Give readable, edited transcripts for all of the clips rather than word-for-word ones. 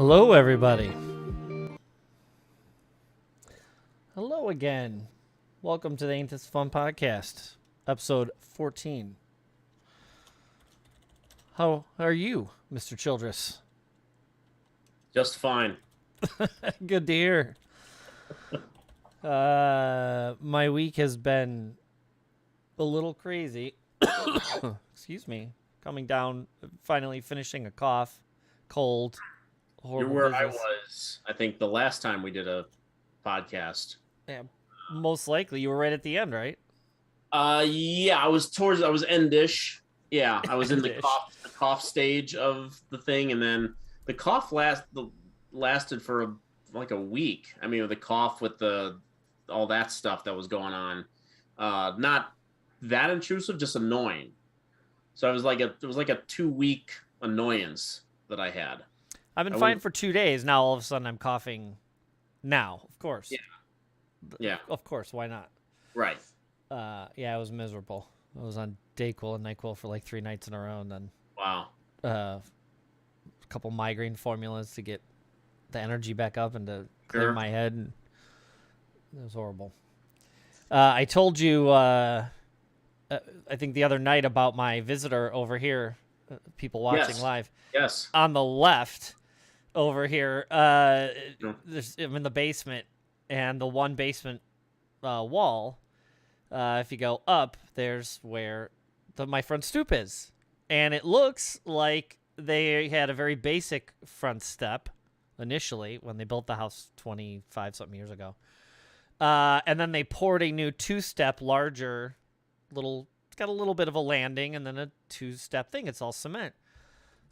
Hello, everybody. Hello again. Welcome to the AintThisTheFun podcast, episode 14. How are you, Mr. Childress? Just fine. Good to hear. My week has been a little crazy. Excuse me. Coming down, finally finishing a cold. You're where business. I was, I think, the last time we did a podcast. Yeah, most likely. You were right at the end, right? Yeah, I was endish. Yeah, I was in the cough stage of the thing, and then the cough lasted for like a week. I mean, with the cough with all that stuff that was going on, not that intrusive, just annoying. So it was like a 2-week annoyance that I had. I've been fine for 2 days. Now all of a sudden I'm coughing. Now, of course. Yeah. Of course. Why not? Right. Yeah, it was miserable. I was on Dayquil and NyQuil for like 3 nights in a row, and then wow. A couple migraine formulas to get the energy back up and to clear my head. And it was horrible. I told you, I think the other night about my visitor over here. People watching live. Yes. On the left. Over here, I'm in the basement, and the one basement wall, if you go up, there's where my front stoop is. And it looks like they had a very basic front step initially when they built the house 25-something years ago. And then they poured a new 2-step, larger, it's got a little bit of a landing, and then a 2-step thing. It's all cement.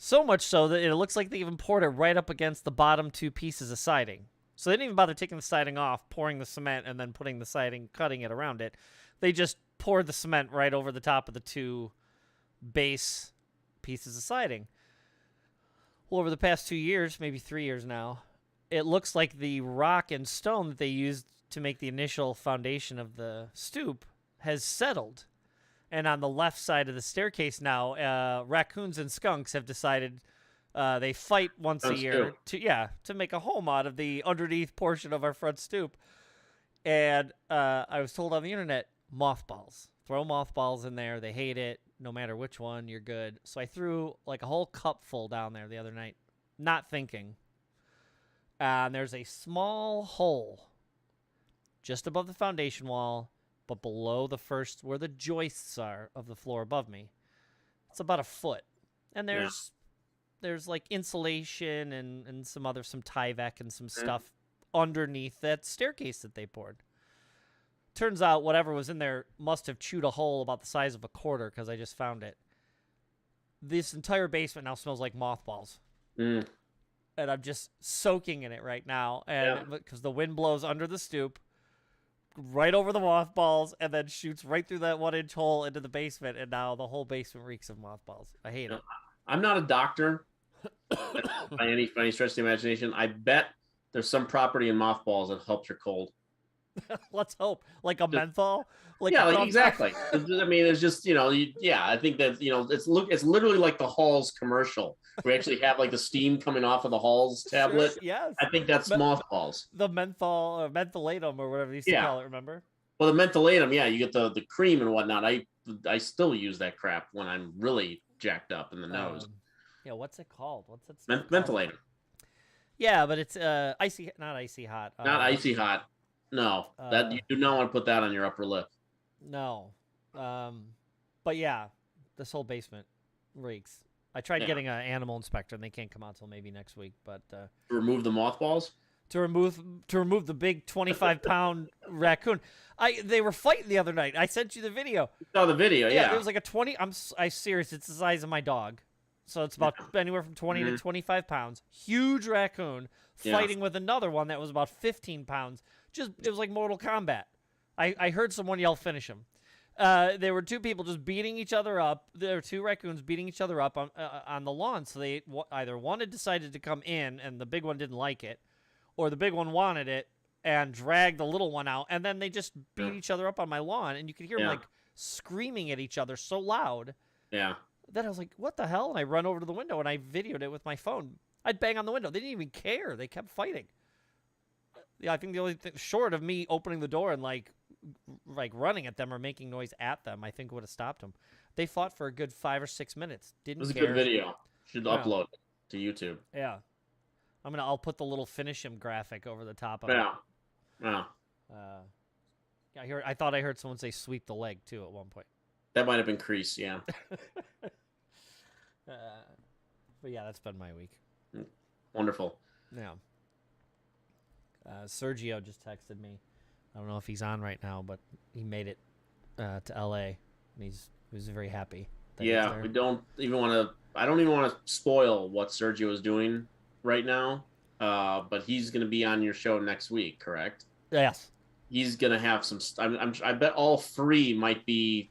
So much so that it looks like they even poured it right up against the bottom 2 pieces of siding. So they didn't even bother taking the siding off, pouring the cement, and then putting the siding, cutting it around it. They just poured the cement right over the top of the 2 base pieces of siding. Well, over the past 2 years, maybe 3 years now, it looks like the rock and stone that they used to make the initial foundation of the stoop has settled. And on the left side of the staircase now, raccoons and skunks have decided they fight once a year to make a home out of the underneath portion of our front stoop. And I was told on the internet, mothballs. Throw mothballs in there. They hate it. No matter which one, you're good. So I threw like a whole cup full down there the other night, not thinking. And there's a small hole just above the foundation wall, but below the first, where the joists are of the floor above me. It's about a foot. And there's like insulation and some Tyvek and some stuff underneath that staircase that they poured. Turns out whatever was in there must have chewed a hole about the size of a quarter, because I just found it. This entire basement now smells like mothballs. And I'm just soaking in it right now. And because the wind blows under the stoop, right over the mothballs, and then shoots right through that 1-inch hole into the basement, and now the whole basement reeks of mothballs. I hate it. I'm not a doctor by any stretch of the imagination. I bet there's some property in mothballs that helps your cold. Let's hope. Like a menthol? Exactly. I mean, it's just, I think that, it's literally like the Halls commercial. We actually have like the steam coming off of the Halls tablet. Sure, yes. I think that's mothballs. The menthol or mentholatum or whatever you used to call it, remember? Well, the mentholatum, you get the cream and whatnot. I still use that crap when I'm really jacked up in the nose. Yeah, what's it called? What's it mentholatum. Yeah, but it's not icy hot. Not icy hot. No, that you do not want to put that on your upper lip. No. But yeah, this whole basement reeks. I tried getting an animal inspector, and they can't come out till maybe next week. But to remove the mothballs? To remove the big 25-pound raccoon. They were fighting the other night. I sent you the video. You saw the video, yeah. It was like a 20. I'm serious. It's the size of my dog. So it's about anywhere from 20 to 25 pounds. Huge raccoon fighting with another one that was about 15 pounds. It was like Mortal Kombat. I heard someone yell, "Finish him." There were 2 people just beating each other up. There were 2 raccoons beating each other up on the lawn. So they either one had decided to come in, and the big one didn't like it, or the big one wanted it and dragged the little one out. And then they just beat each other up on my lawn, and you could hear them like screaming at each other so loud. Yeah. Then I was like, what the hell? And I run over to the window, and I videoed it with my phone. I'd bang on the window. They didn't even care. They kept fighting. Yeah, I think the only thing short of me opening the door and like running at them or making noise at them, I think would have stopped them. They fought for a good 5 or 6 minutes. It Didn't was a care. good video. Should upload it to YouTube. Yeah. I'll put the little finish him graphic over the top of it. Yeah. I thought I heard someone say sweep the leg too at one point. That might have been Kreese, yeah. But yeah, that's been my week. Wonderful. Yeah. Sergio just texted me. I don't know if he's on right now, but he made it to LA, and he was very happy. Yeah, we don't even want to. I don't even want to spoil what Sergio is doing right now. But he's going to be on your show next week, correct? Yes. He's going to have some. I bet all 3 might be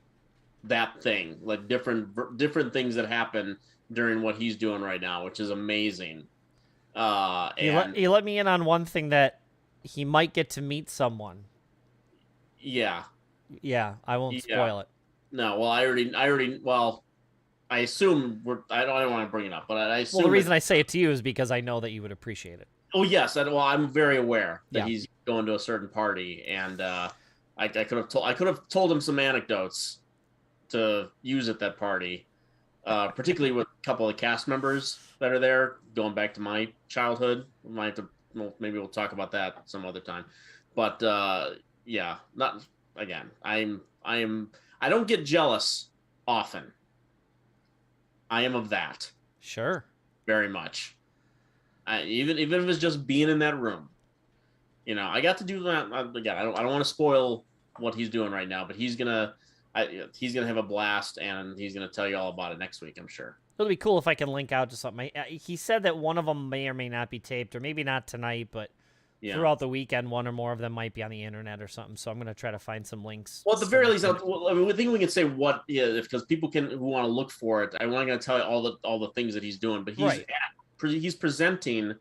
that thing, like different things that happen during what he's doing right now, which is amazing. He let me in on one thing, that he might get to meet someone. Yeah. Yeah, I won't spoil it. No, well, I assume I don't want to bring it up, but I assume. Well, the reason I say it to you is because I know that you would appreciate it. Oh yes, I'm very aware that he's going to a certain party, and I could have told him some anecdotes to use at that party, particularly with a couple of cast members that are there, going back to my childhood. Maybe we'll talk about that some other time, but yeah, not again. I don't get jealous often. I am of that. Sure. Very much. Even if it's just being in that room, I got to do that again. I don't want to spoil what he's doing right now, but he's gonna have a blast, and he's gonna tell you all about it next week, I'm sure. It'll be cool if I can link out to something. He said that one of them may or may not be taped, or maybe not tonight, but throughout the weekend, one or more of them might be on the internet or something. So I'm going to try to find some links. Well, at the very least, I think we can say what because people who want to look for it. I'm not going to tell you all the things that he's doing, but he's presenting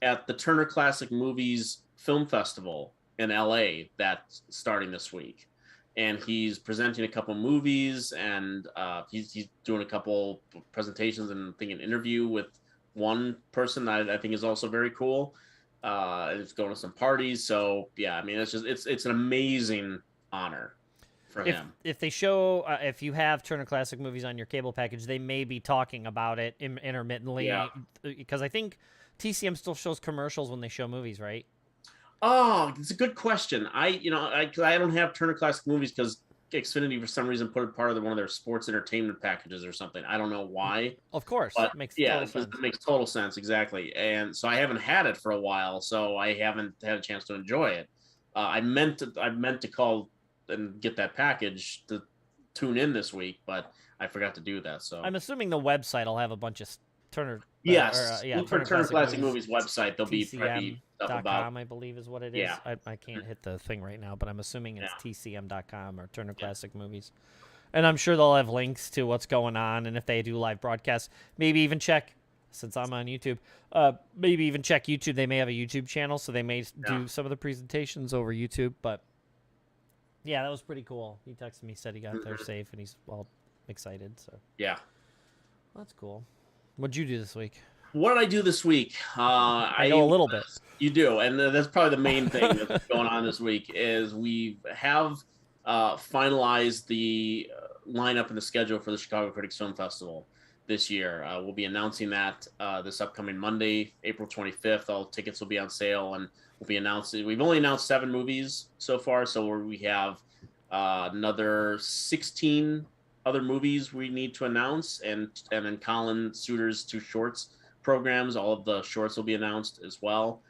at the Turner Classic Movies Film Festival in LA that's starting this week. And he's presenting a couple movies, and he's doing a couple presentations, and I think an interview with one person that I think is also very cool. It's going to some parties, so yeah, I mean, it's an amazing honor for him. If they show, if you have Turner Classic Movies on your cable package, they may be talking about it intermittently, because I think TCM still shows commercials when they show movies, right? Oh, it's a good question. I don't have Turner Classic Movies because Xfinity for some reason put it part of one of their sports entertainment packages or something. I don't know why. Of course, but it makes total sense. It makes total sense, exactly. And so I haven't had it for a while, so I haven't had a chance to enjoy it. I meant to call and get that package to tune in this week, but I forgot to do that. So I'm assuming the website will have a bunch of Turner. Yes, look for Turner Classic Movies website. There'll be probably stuff about. I believe is what it is. Yeah. I can't hit the thing right now, but I'm assuming it's tcm.com or Turner Classic Movies. And I'm sure they'll have links to what's going on, and if they do live broadcasts, maybe even check, since I'm on YouTube, maybe even check YouTube. They may have a YouTube channel, so they may do some of the presentations over YouTube. But yeah, that was pretty cool. He texted me, said he got there safe, and he's all excited. So yeah, well, that's cool. What'd you do this week? What did I do this week? I know a little bit. You do, and that's probably the main thing that's going on this week is we have finalized the lineup and the schedule for the Chicago Critics Film Festival this year. We'll be announcing that this upcoming Monday, April 25th. All tickets will be on sale, and we'll be announcing. We've only announced 7 movies so far, so we have another 16 other movies we need to announce, and then Colin Suter's 2 shorts programs. All of the shorts will be announced as well.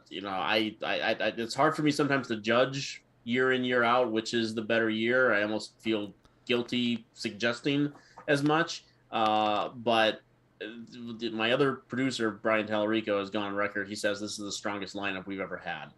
It's hard for me sometimes to judge year in, year out which is the better year. I almost feel guilty suggesting as much. But my other producer, Brian Tallarico, has gone on record. He says this is the strongest lineup we've ever had.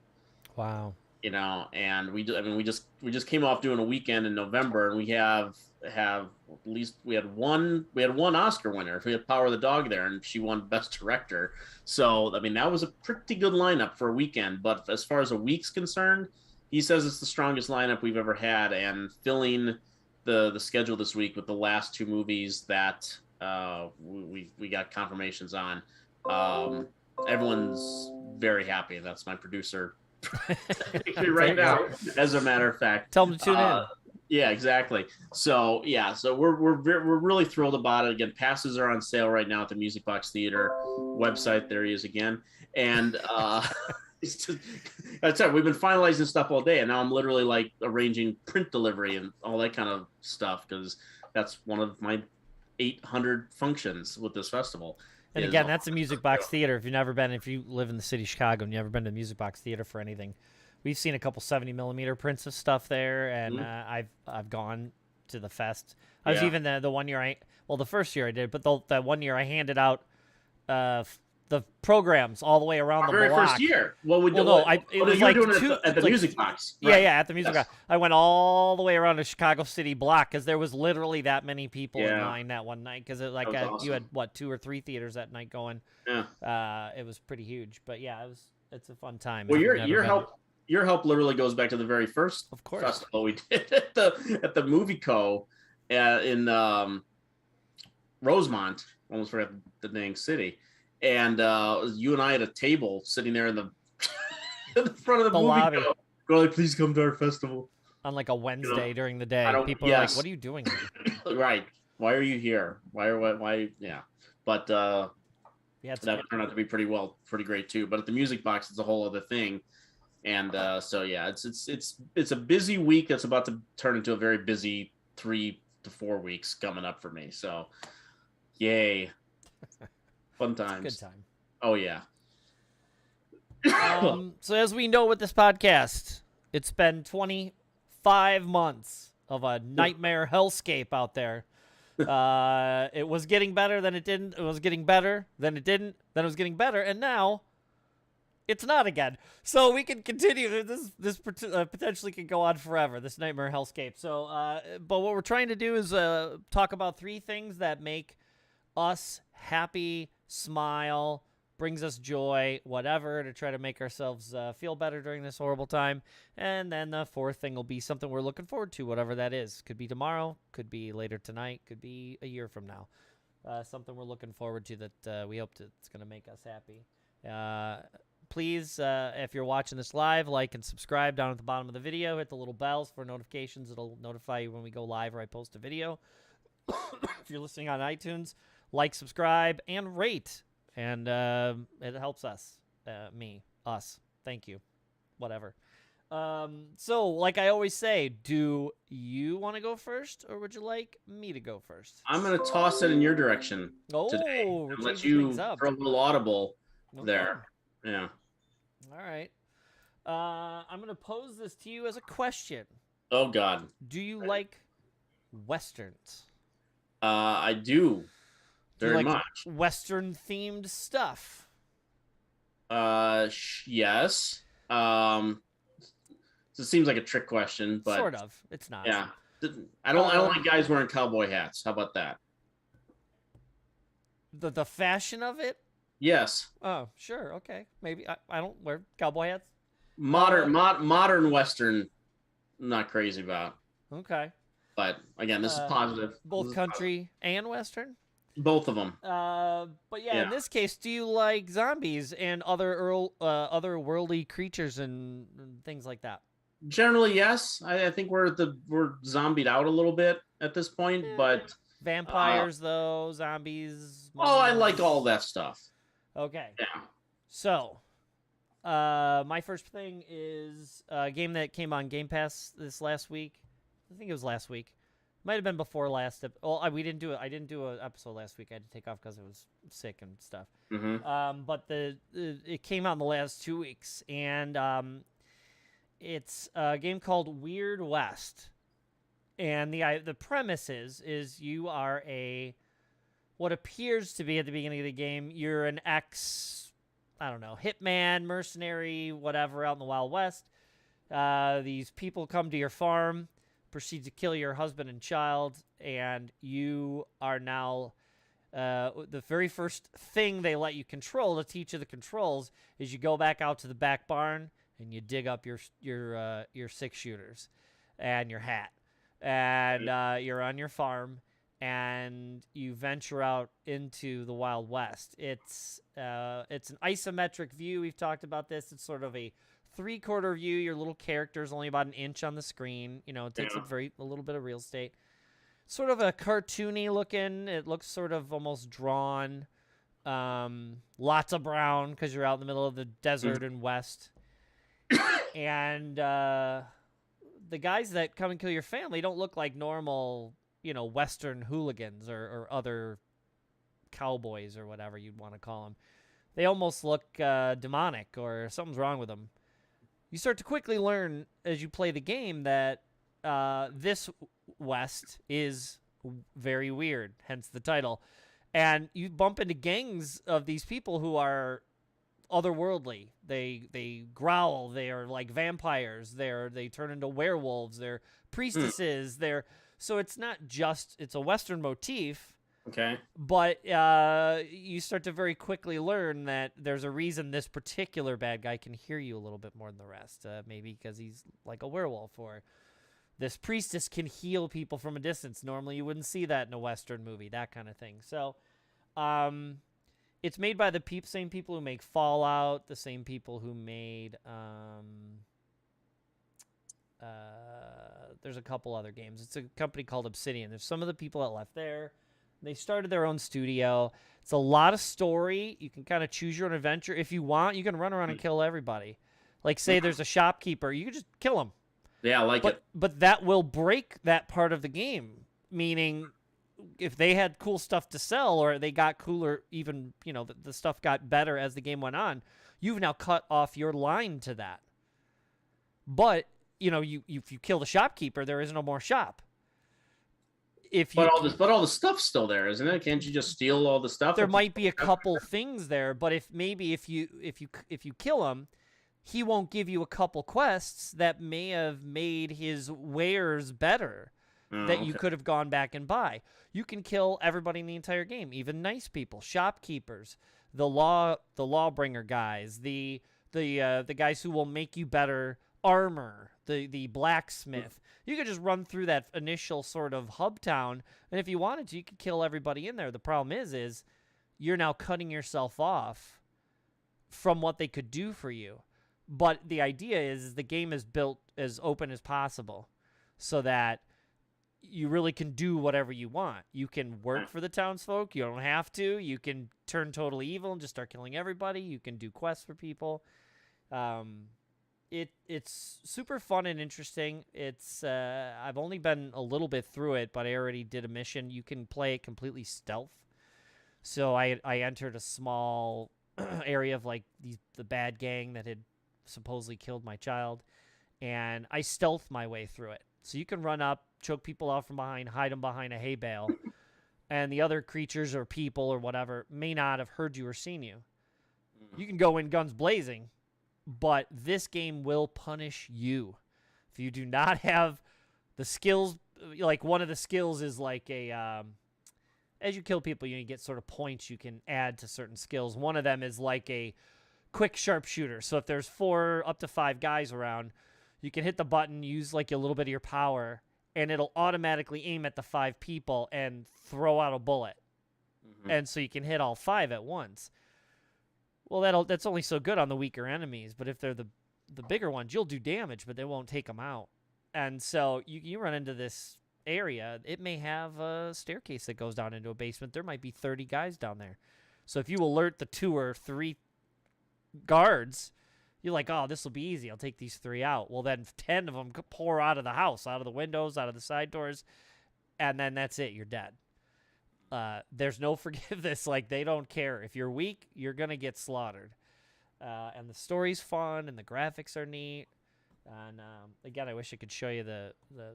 Wow. And we just came off doing a weekend in November, and we have at least we had one Oscar winner. We had Power of the Dog there, and she won Best Director. So I mean, that was a pretty good lineup for a weekend. But as far as a week's concerned, he says it's the strongest lineup we've ever had, and filling the schedule this week with the last 2 movies that we got confirmations on Everyone's very happy. That's my producer right now, as a matter of fact. Tell them to tune in. Yeah, exactly. So yeah, so we're really thrilled about it. Again, passes are on sale right now at the Music Box Theater website. There he is again, and it's just, that's it. We've been finalizing stuff all day, and now I'm literally like arranging print delivery and all that kind of stuff because that's one of my 800 functions with this festival. And again, that's the Music Box Theater. If you've never been, if you live in the city of Chicago and you've never been to the Music Box Theater for anything, we've seen a couple 70mm prints of stuff there, and I've gone to the fest. I was even the 1 year the first year I did, but that 1 year I handed out the programs all the way around the block. Very first year. What would it was like at the Music Box. Right? Yeah, at the Music Box. I went all the way around the Chicago City block because there was literally that many people in line that one night because awesome. You had what 2 or 3 theaters that night going. Yeah. It was pretty huge, but yeah, it's a fun time. Well, your help literally goes back to the very first festival we did at the Movie Co. In Rosemont. Almost forgot the dang city. And you and I at a table sitting there in the front of the movie lobby. Go like, please come to our festival on like a Wednesday during the day. People are like, "What are you doing here?" Right? Why are you here? Why? Yeah. But that turned out to be pretty great too. But at the Music Box, it's a whole other thing. And so yeah, it's a busy week that's about to turn into a very busy 3 to 4 weeks coming up for me. So, yay. Fun times. Good time. Oh, yeah. So as we know with this podcast, it's been 25 months of a nightmare hellscape out there. It was getting better, then it didn't. It was getting better, then it didn't. Then it was getting better, and now it's not again. So we can continue. This potentially could go on forever, this nightmare hellscape. So, but what we're trying to do is talk about 3 things that make us happy, smile, brings us joy, whatever, to try to make ourselves feel better during this horrible time. And then the 4th thing will be something we're looking forward to, whatever that is. Could be tomorrow, could be later tonight, could be a year from now. Something we're looking forward to that we hope it's going to make us happy. Please, if you're watching this live, like and subscribe down at the bottom of the video. Hit the little bells for notifications. It'll notify you when we go live or I post a video. If you're listening on iTunes, like, subscribe, and rate. And it helps us. Us. Thank you. Whatever. So, like I always say, do you want to go first, or would you like me to go first? I'm going to toss it in your direction today. And let you throw a little audible there. Yeah. All right. I'm going to pose this to you as a question. Oh, God. Do you like Westerns? I do. Very much. Western-themed stuff? Yes. So it seems like a trick question, but sort of. It's not. Yeah. I don't like guys wearing cowboy hats. How about that? The fashion of it? Yes. Oh, sure. Okay. Maybe I don't wear cowboy hats. Modern Western, I'm not crazy about. Okay. But again, this is positive. Both country and Western? Both of them. But yeah, in this case, do you like zombies and other worldly creatures and things like that? Generally, yes. I think we're zombied out a little bit at this point, but vampires though, zombies. I like all that stuff. Okay. Yeah. So, my first thing is a game that came on Game Pass this last week. I think it was last week. Might have been before last. We didn't do it. I didn't do an episode last week. I had to take off because I was sick and stuff. Mm-hmm. But it came out in the last 2 weeks, and it's a game called Weird West. And the premise is you are what appears to be at the beginning of the game, you're an hitman, mercenary, whatever, out in the Wild West. These people come to your farm, proceed to kill your husband and child, and you are now the very first thing they let you control to teach you the controls is you go back out to the back barn and you dig up your 6-shooters and your hat, and you're on your farm, and you venture out into the Wild West. It's an isometric view. We've talked about this. It's sort of a 3/4 view. Your little character's only about an inch on the screen. You know, it takes up a little bit of real estate. Sort of a cartoony looking. It looks sort of almost drawn. Lots of brown because you're out in the middle of the desert and west. And the guys that come and kill your family don't look like normal, you know, Western hooligans or other cowboys or whatever you'd want to call them. They almost look demonic, or something's wrong with them. You start to quickly learn as you play the game that this West is very weird, hence the title. And you bump into gangs of these people who are otherworldly. They growl. They are like vampires. They turn into werewolves. They're priestesses. So it's not just, it's a Western motif. Okay. But you start to very quickly learn that there's a reason this particular bad guy can hear you a little bit more than the rest. Maybe because he's like a werewolf, or this priestess can heal people from a distance. Normally you wouldn't see that in a Western movie, that kind of thing. So it's made by the same people who make Fallout, the same people who made there's a couple other games. It's a company called Obsidian. There's some of the people that left there. They started their own studio. It's a lot of story. You can kind of choose your own adventure. If you want, you can run around and kill everybody. Like, say there's a shopkeeper. You can just kill him. Yeah, I like it. But that will break that part of the game. Meaning, if they had cool stuff to sell, or they got cooler, even, you know, the stuff got better as the game went on, you've now cut off your line to that. But, you know, if you kill the shopkeeper, there is no more shop. But all the stuff's still there, isn't it? Can't you just steal all the stuff? There might be a couple things there, but if you kill him, he won't give you a couple quests that may have made his wares better that you could have gone back and buy. You can kill everybody in the entire game, even nice people, shopkeepers, the lawbringer guys, the guys who will make you better armor, the blacksmith. You could just run through that initial sort of hub town, and if you wanted to, you could kill everybody in there. The problem is you're now cutting yourself off from what they could do for you. But the idea is the game is built as open as possible so that you really can do whatever you want. You can work for the townsfolk. You don't have to. You can turn totally evil and just start killing everybody. You can do quests for people. It's super fun and interesting. It's I've only been a little bit through it, but I already did a mission. You can play it completely stealth. So I entered a small area of like the bad gang that had supposedly killed my child, and I stealthed my way through it. So you can run up, choke people out from behind, hide them behind a hay bale, and the other creatures or people or whatever may not have heard you or seen you. You can go in guns blazing, but this game will punish you if you do not have the skills. Like, one of the skills is like a as you kill people, you get sort of points you can add to certain skills. One of them is like a quick sharpshooter. So if there's 4 up to 5 guys around, you can hit the button, use like a little bit of your power, and it'll automatically aim at the 5 people and throw out a bullet. And so you can hit all 5 at once. Well, that's only so good on the weaker enemies, but if they're the bigger ones, you'll do damage, but they won't take them out. And so you run into this area. It may have a staircase that goes down into a basement. There might be 30 guys down there. So if you alert the 2 or 3 guards, you're like, oh, this will be easy. I'll take these 3 out. Well, then 10 of them pour out of the house, out of the windows, out of the side doors, and then that's it. You're dead. There's no forgiveness. Like, they don't care. If you're weak, you're going to get slaughtered. And the story's fun, and the graphics are neat. And again, I wish I could show you the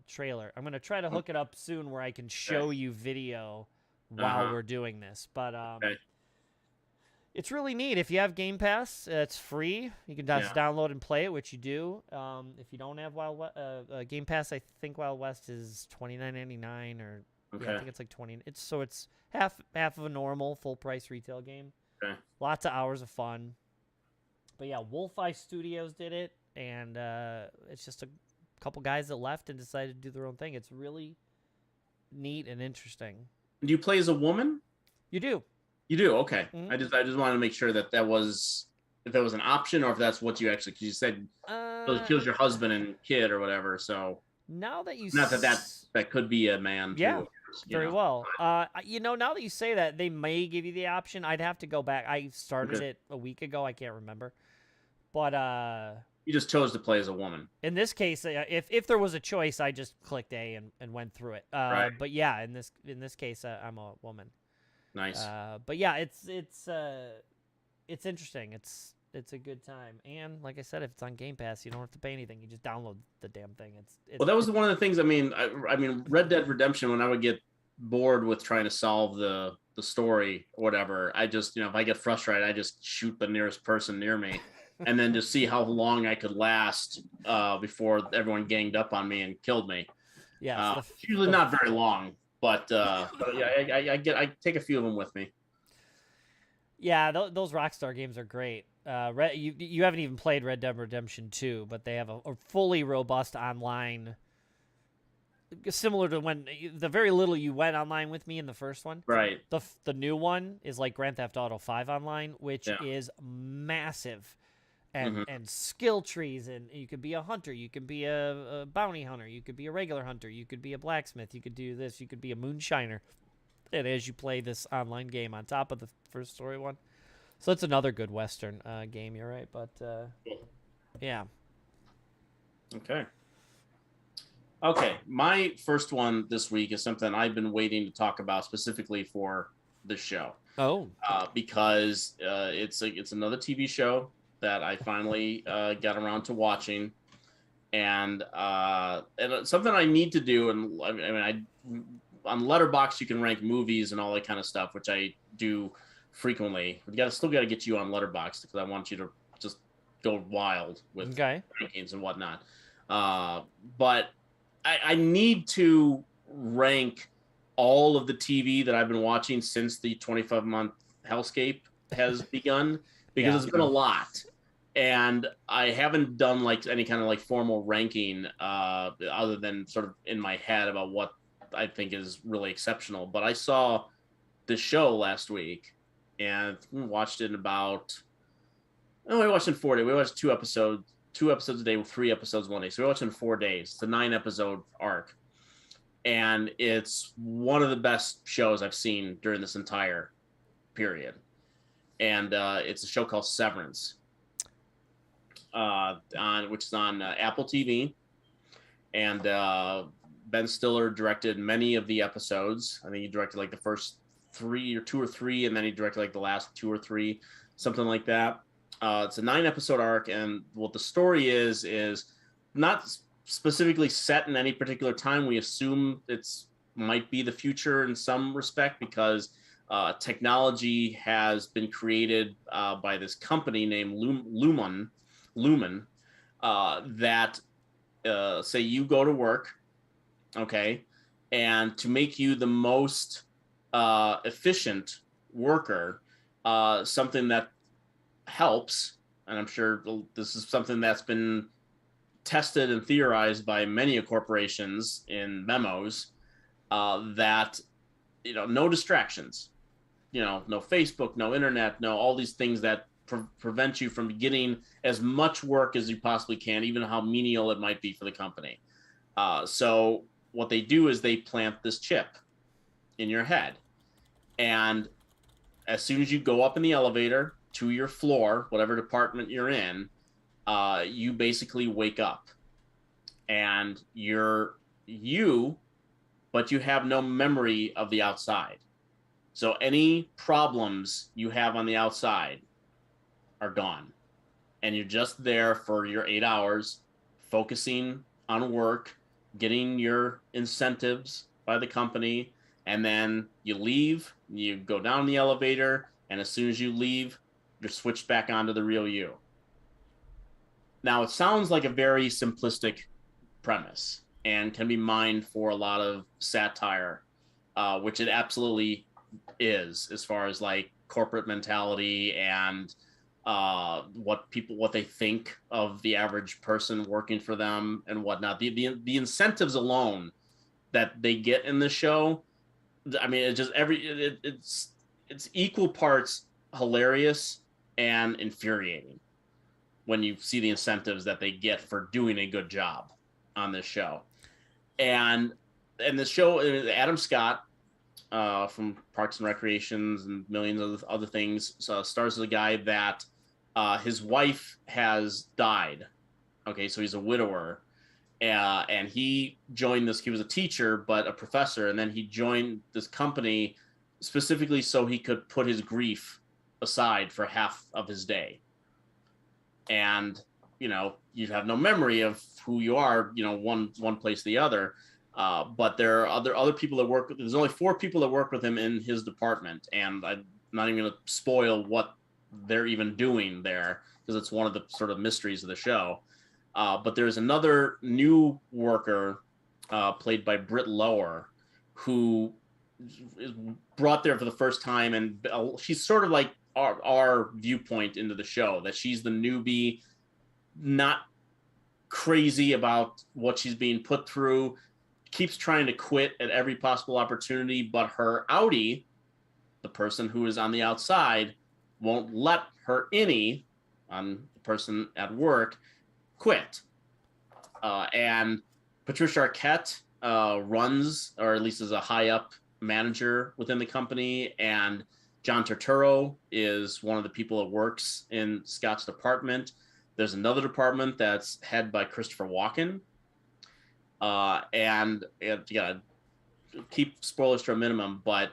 trailer. I'm going to try to hook it up soon where I can show you video while we're doing this. But it's really neat. If you have Game Pass, it's free. You can just download and play it, which you do. If you don't have Game Pass, I think Wild West is $29.99 or I think it's like 20. It's half of a normal full price retail game. Okay. Lots of hours of fun. But yeah, Wolf-Eye Studios did it, and it's just a couple guys that left and decided to do their own thing. It's really neat and interesting. Do you play as a woman? You do. You do. Okay. Mm-hmm. I just wanted to make sure that was if that was an option or if that's what you actually because you said it kills your husband and kid or whatever. So now that you not that could be a man yeah. too. Very well. Now that you say that, they may give you the option. I'd have to go back. I started it a week ago. I can't remember. But you just chose to play as a woman. In this case, if there was a choice, I just clicked A and went through it. Right. But yeah, in this case, I'm a woman. Nice. But yeah, it's interesting. It's a good time, and like I said, if it's on Game Pass, you don't have to pay anything. You just download the damn thing. Well, that was one of the things. I mean, Red Dead Redemption. When I would get bored with trying to solve the story or whatever, I just if I get frustrated, I just shoot the nearest person near me, and then just see how long I could last before everyone ganged up on me and killed me. Yeah, usually not very long, but yeah, I take a few of them with me. Yeah, those Rockstar games are great. You haven't even played Red Dead Redemption 2, but they have a fully robust online, similar to when the very little you went online with me in the first one. Right. The new one is like Grand Theft Auto 5 online, which is massive, and skill trees, and you could be a hunter, you could be a bounty hunter, you could be a regular hunter, you could be a blacksmith, you could do this, you could be a moonshiner. And as you play this online game on top of the first story one. So it's another good Western game, you're right. But, yeah. Okay, my first one this week is something I've been waiting to talk about specifically for this show. Oh. Because it's another TV show that I finally got around to watching. And something I need to do, and I on Letterboxd you can rank movies and all that kind of stuff, which I do frequently. We still got to get you on Letterboxd because I want you to just go wild with rankings and whatnot. But I need to rank all of the TV that I've been watching since the 25-month hellscape has begun, because it's been a lot. And I haven't done like any kind of like formal ranking other than sort of in my head about what I think is really exceptional. But I saw this show last week and watched it we watched in 4 days. We watched two episodes a day with 3 episodes one day. So we watched in 4 days. It's a 9-episode arc. And it's one of the best shows I've seen during this entire period. And it's a show called Severence, which is on Apple TV. And Ben Stiller directed many of the episodes. I think he directed like the first 2 or 3, and then he directed like the last 2 or 3, something like that. It's a 9-episode arc, and what the story is not specifically set in any particular time. We assume might be the future in some respect, because technology has been created by this company named Lumen that say you go to work, okay, and to make you the most efficient worker, something that helps, and I'm sure this is something that's been tested and theorized by many corporations in memos, that no distractions, no Facebook, no internet, no all these things that prevent you from getting as much work as you possibly can, even how menial it might be for the company. So what they do is they plant this chip in your head, and as soon as you go up in the elevator to your floor, whatever department you're in, you basically wake up, and you're you, but you have no memory of the outside. So any problems you have on the outside are gone, and you're just there for your 8 hours, focusing on work, getting your incentives by the company, and then you leave, you go down the elevator, and as soon as you leave, you're switched back onto the real you. Now, it sounds like a very simplistic premise and can be mined for a lot of satire, which it absolutely is, as far as like corporate mentality and what they think of the average person working for them and whatnot. The incentives alone that they get in the show, I mean, it just it's equal parts hilarious and infuriating when you see the incentives that they get for doing a good job on this show. And the show, Adam Scott from Parks and Recreations and millions of other things, stars as a guy that his wife has died. Okay, so he's a widower. And he joined this. He was a teacher, but a professor, and then he joined this company specifically so he could put his grief aside for half of his day. And you have no memory of who you are, one place or the other. But there are other people that work. There's only 4 people that work with him in his department, and I'm not even going to spoil what they're even doing there because it's one of the sort of mysteries of the show. But there's another new worker played by Britt Lower who is brought there for the first time, and she's sort of like our viewpoint into the show, that she's the newbie, not crazy about what she's being put through, keeps trying to quit at every possible opportunity, but her outie, the person who is on the outside, won't let her innie, on the person at work, quit. And Patricia Arquette runs, or at least is a high up manager within the company, and John Turturro is one of the people that works in Scott's department. There's another department that's headed by Christopher Walken. And you gotta keep spoilers to a minimum, but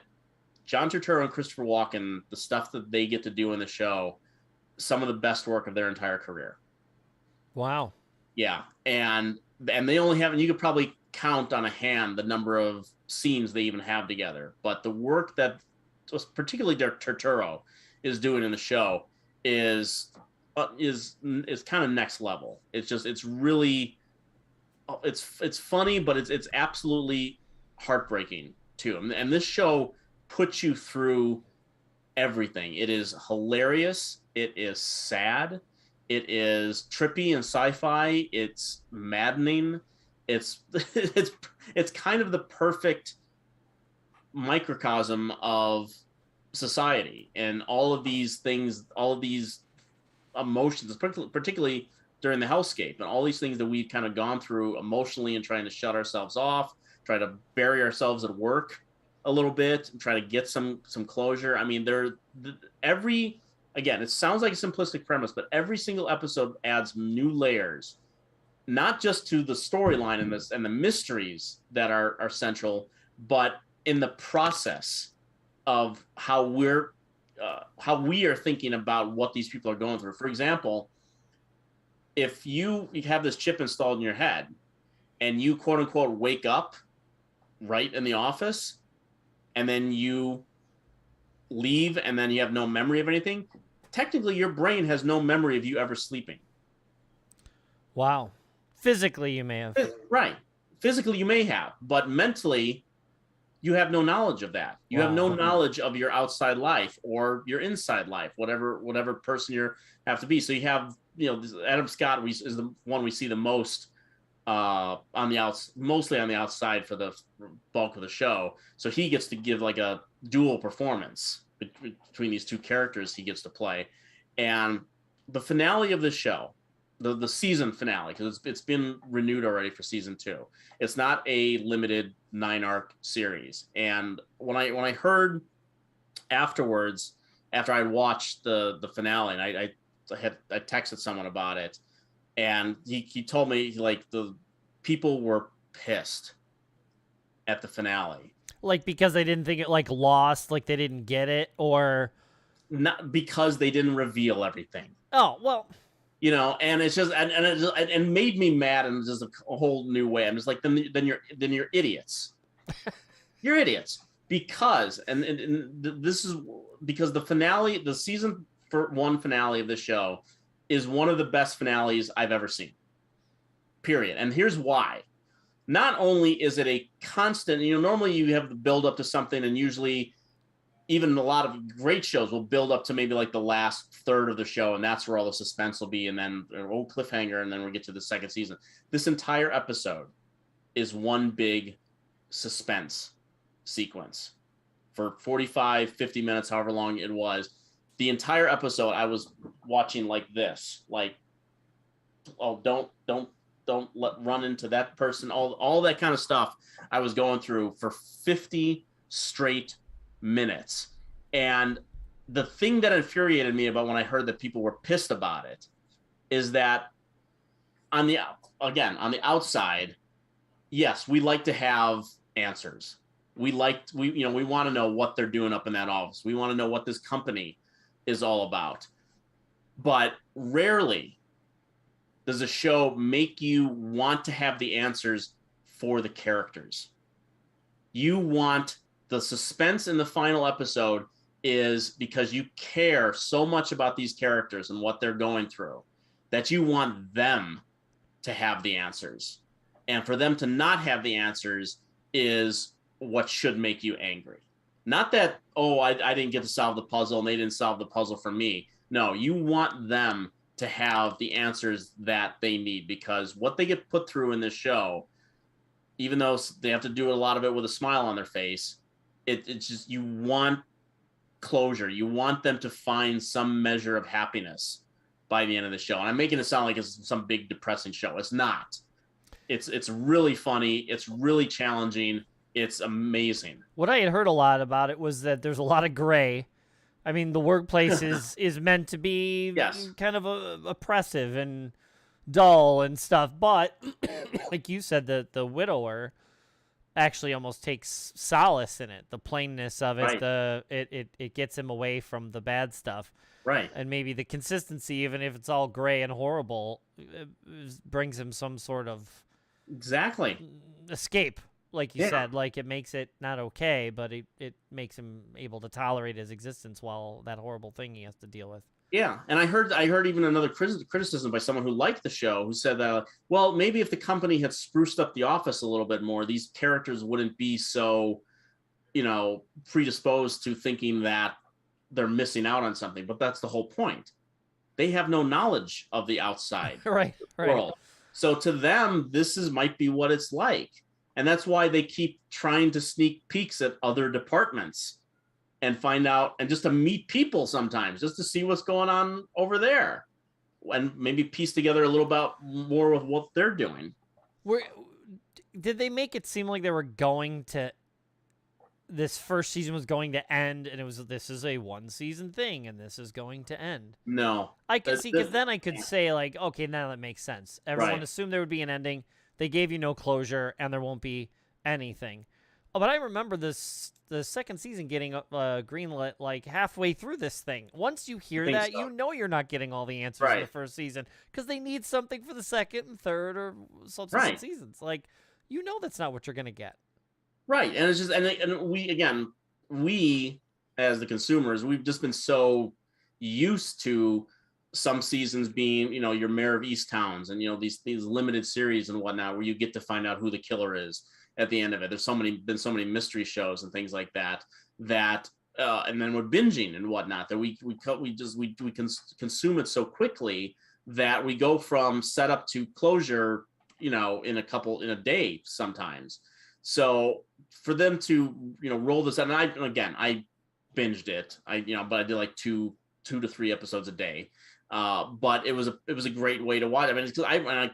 John Turturro and Christopher Walken, the stuff that they get to do in the show, some of the best work of their entire career. Wow. Yeah, and they only have, and you could probably count on a hand the number of scenes they even have together. But the work that particularly Turturro is doing in the show is kind of next level. It's really it's funny, but it's absolutely heartbreaking too. And this show puts you through everything. It is hilarious. It is sad. It is trippy and sci-fi. It's maddening. It's kind of the perfect microcosm of society and all of these things, all of these emotions, particularly during the hellscape, and all these things that we've kind of gone through emotionally and trying to shut ourselves off, try to bury ourselves at work a little bit and try to get some closure. I mean, again, it sounds like a simplistic premise, but every single episode adds new layers, not just to the storyline and the mysteries that are central, but in the process of how we are thinking about what these people are going through. For example, if you have this chip installed in your head and you quote unquote wake up right in the office, and then you leave and then you have no memory of anything, technically your brain has no memory of you ever sleeping. Wow. Physically you may have. Right. Physically you may have, but mentally you have no knowledge of that. You have no knowledge of your outside life or your inside life, whatever person you have to be. So you have, Adam Scott is the one we see the most mostly on the outside for the bulk of the show. So he gets to give like a dual performance between these two characters he gets to play. And the finale of the show, the season finale, because it's been renewed already for season 2. It's not a limited 9-arc series. And when I heard afterwards, after I watched the finale, and I texted someone about it, and he told me like the people were pissed at the finale. Like because they didn't think it like lost, like they didn't get it, or not because they didn't reveal everything. Oh, well, and it's just and it made me mad in just a whole new way. I'm just like, then you're idiots. You're idiots because and this is because the finale, the season 1 finale of the show is one of the best finales I've ever seen. Period. And here's why. Not only is it a constant, normally you have the build up to something, and usually even a lot of great shows will build up to maybe like the last third of the show, and that's where all the suspense will be, and then cliffhanger, and then we'll get to the second season. This entire episode is one big suspense sequence for 45, 50 minutes, however long it was. The entire episode, I was watching like this, like, oh, don't run into that person, all that kind of stuff. I was going through for 50 straight minutes. And the thing that infuriated me about when I heard that people were pissed about it is that on the outside, yes, we like to have answers. We want to know what they're doing up in that office. We want to know what this company is all about. But rarely does a show make you want to have the answers for the characters. You want the suspense in the final episode is because you care so much about these characters and what they're going through that you want them to have the answers. And for them to not have the answers is what should make you angry. Not that, oh, I didn't get to solve the puzzle and they didn't solve the puzzle for me. No, you want them to have the answers that they need, because what they get put through in this show, even though they have to do a lot of it with a smile on their face, it's just, you want closure. You want them to find some measure of happiness by the end of the show. And I'm making it sound like it's some big depressing show. It's not. It's really funny. It's really challenging. It's amazing. What I had heard a lot about it was that there's a lot of gray. I mean, the workplace is meant to be kind of oppressive and dull and stuff. But like you said, the widower actually almost takes solace in it. The plainness of it, Right. It gets him away from the bad stuff. Right. And maybe the consistency, even if it's all gray and horrible, brings him some sort of escape. Like you said, like it makes it not okay, but it makes him able to tolerate his existence while that horrible thing he has to deal with. Yeah, and I heard even another criticism by someone who liked the show, who said that, well, maybe if the company had spruced up the office a little bit more, these characters wouldn't be so, predisposed to thinking that they're missing out on something. But that's the whole point. They have no knowledge of the outside world. So to them, might be what it's like. And that's why they keep trying to sneak peeks at other departments and find out, and just to meet people sometimes, just to see what's going on over there and maybe piece together a little bit more of what they're doing. Did they make it seem like they were going to, this first season was going to end, and this is a one season thing and this is going to end? No. I could see, because then I could say, like, okay, now that makes sense. Everyone assumed there would be an ending. They gave you no closure, and there won't be anything. Oh, but I remember the second season getting greenlit like halfway through this thing. Once you hear that, you know you're not getting all the answers in the first season, because they need something for the second and third or subsequent seasons. Like, that's not what you're going to get. Right. And it's just, and we as the consumers, we've just been so used to some seasons being, your Mayor of Easttowns and, these limited series and whatnot, where you get to find out who the killer is at the end of it. There's been so many mystery shows and things like that, and then we're binging and whatnot, that we consume it so quickly that we go from setup to closure, in a day sometimes. So for them to, roll this out, and I binged it, but I did like two to 3 episodes a day. But it was a great way to watch. I mean, I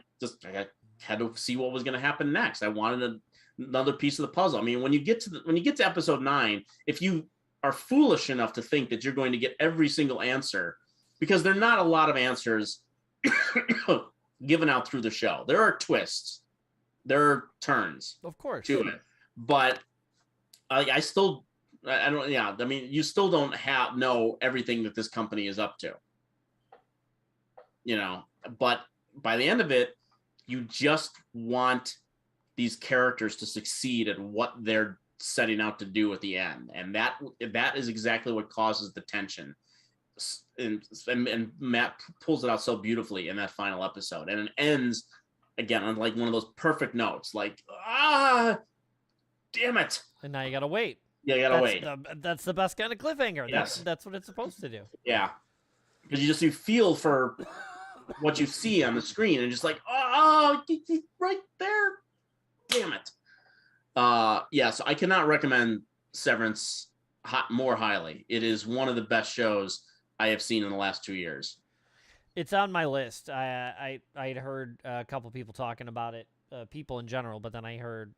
had to see what was going to happen next. I wanted another piece of the puzzle. I mean, when you get to episode 9, if you are foolish enough to think that you're going to get every single answer, because there are not a lot of answers given out through the show. There are twists, there are turns, of course, to it, but I still, I don't. Yeah, I mean, you still don't know everything that this company is up to. But by the end of it, you just want these characters to succeed at what they're setting out to do at the end, and that is exactly what causes the tension. And Matt pulls it out so beautifully in that final episode, and it ends again on like one of those perfect notes, like, damn it! And now you gotta wait. Yeah, you gotta wait. That's the best kind of cliffhanger. Yes. That's what it's supposed to do. Yeah, because you feel for what you see on the screen, and just like, oh, right there, damn it. Yeah, so I cannot recommend Severance more highly. It is one of the best shows I have seen in the last 2 years. It's on my list. I'd heard a couple people talking about it, people in general, but then I heard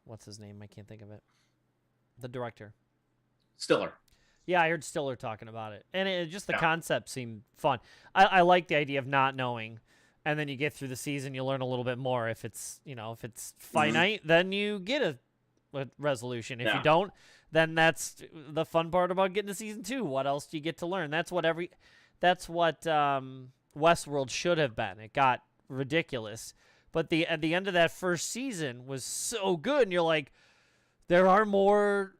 what's his name? I can't think of it. The director. Stiller. Yeah, I heard Stiller talking about it, and just the Yeah. concept seemed fun. I like the idea of not knowing, and then you get through the season, you learn a little bit more. If it's if it's finite, then you get a resolution. If you don't, then that's the fun part about getting to season 2. What else do you get to learn? That's what Westworld should have been. It got ridiculous, but at the end of that first season was so good, and you're like, there are more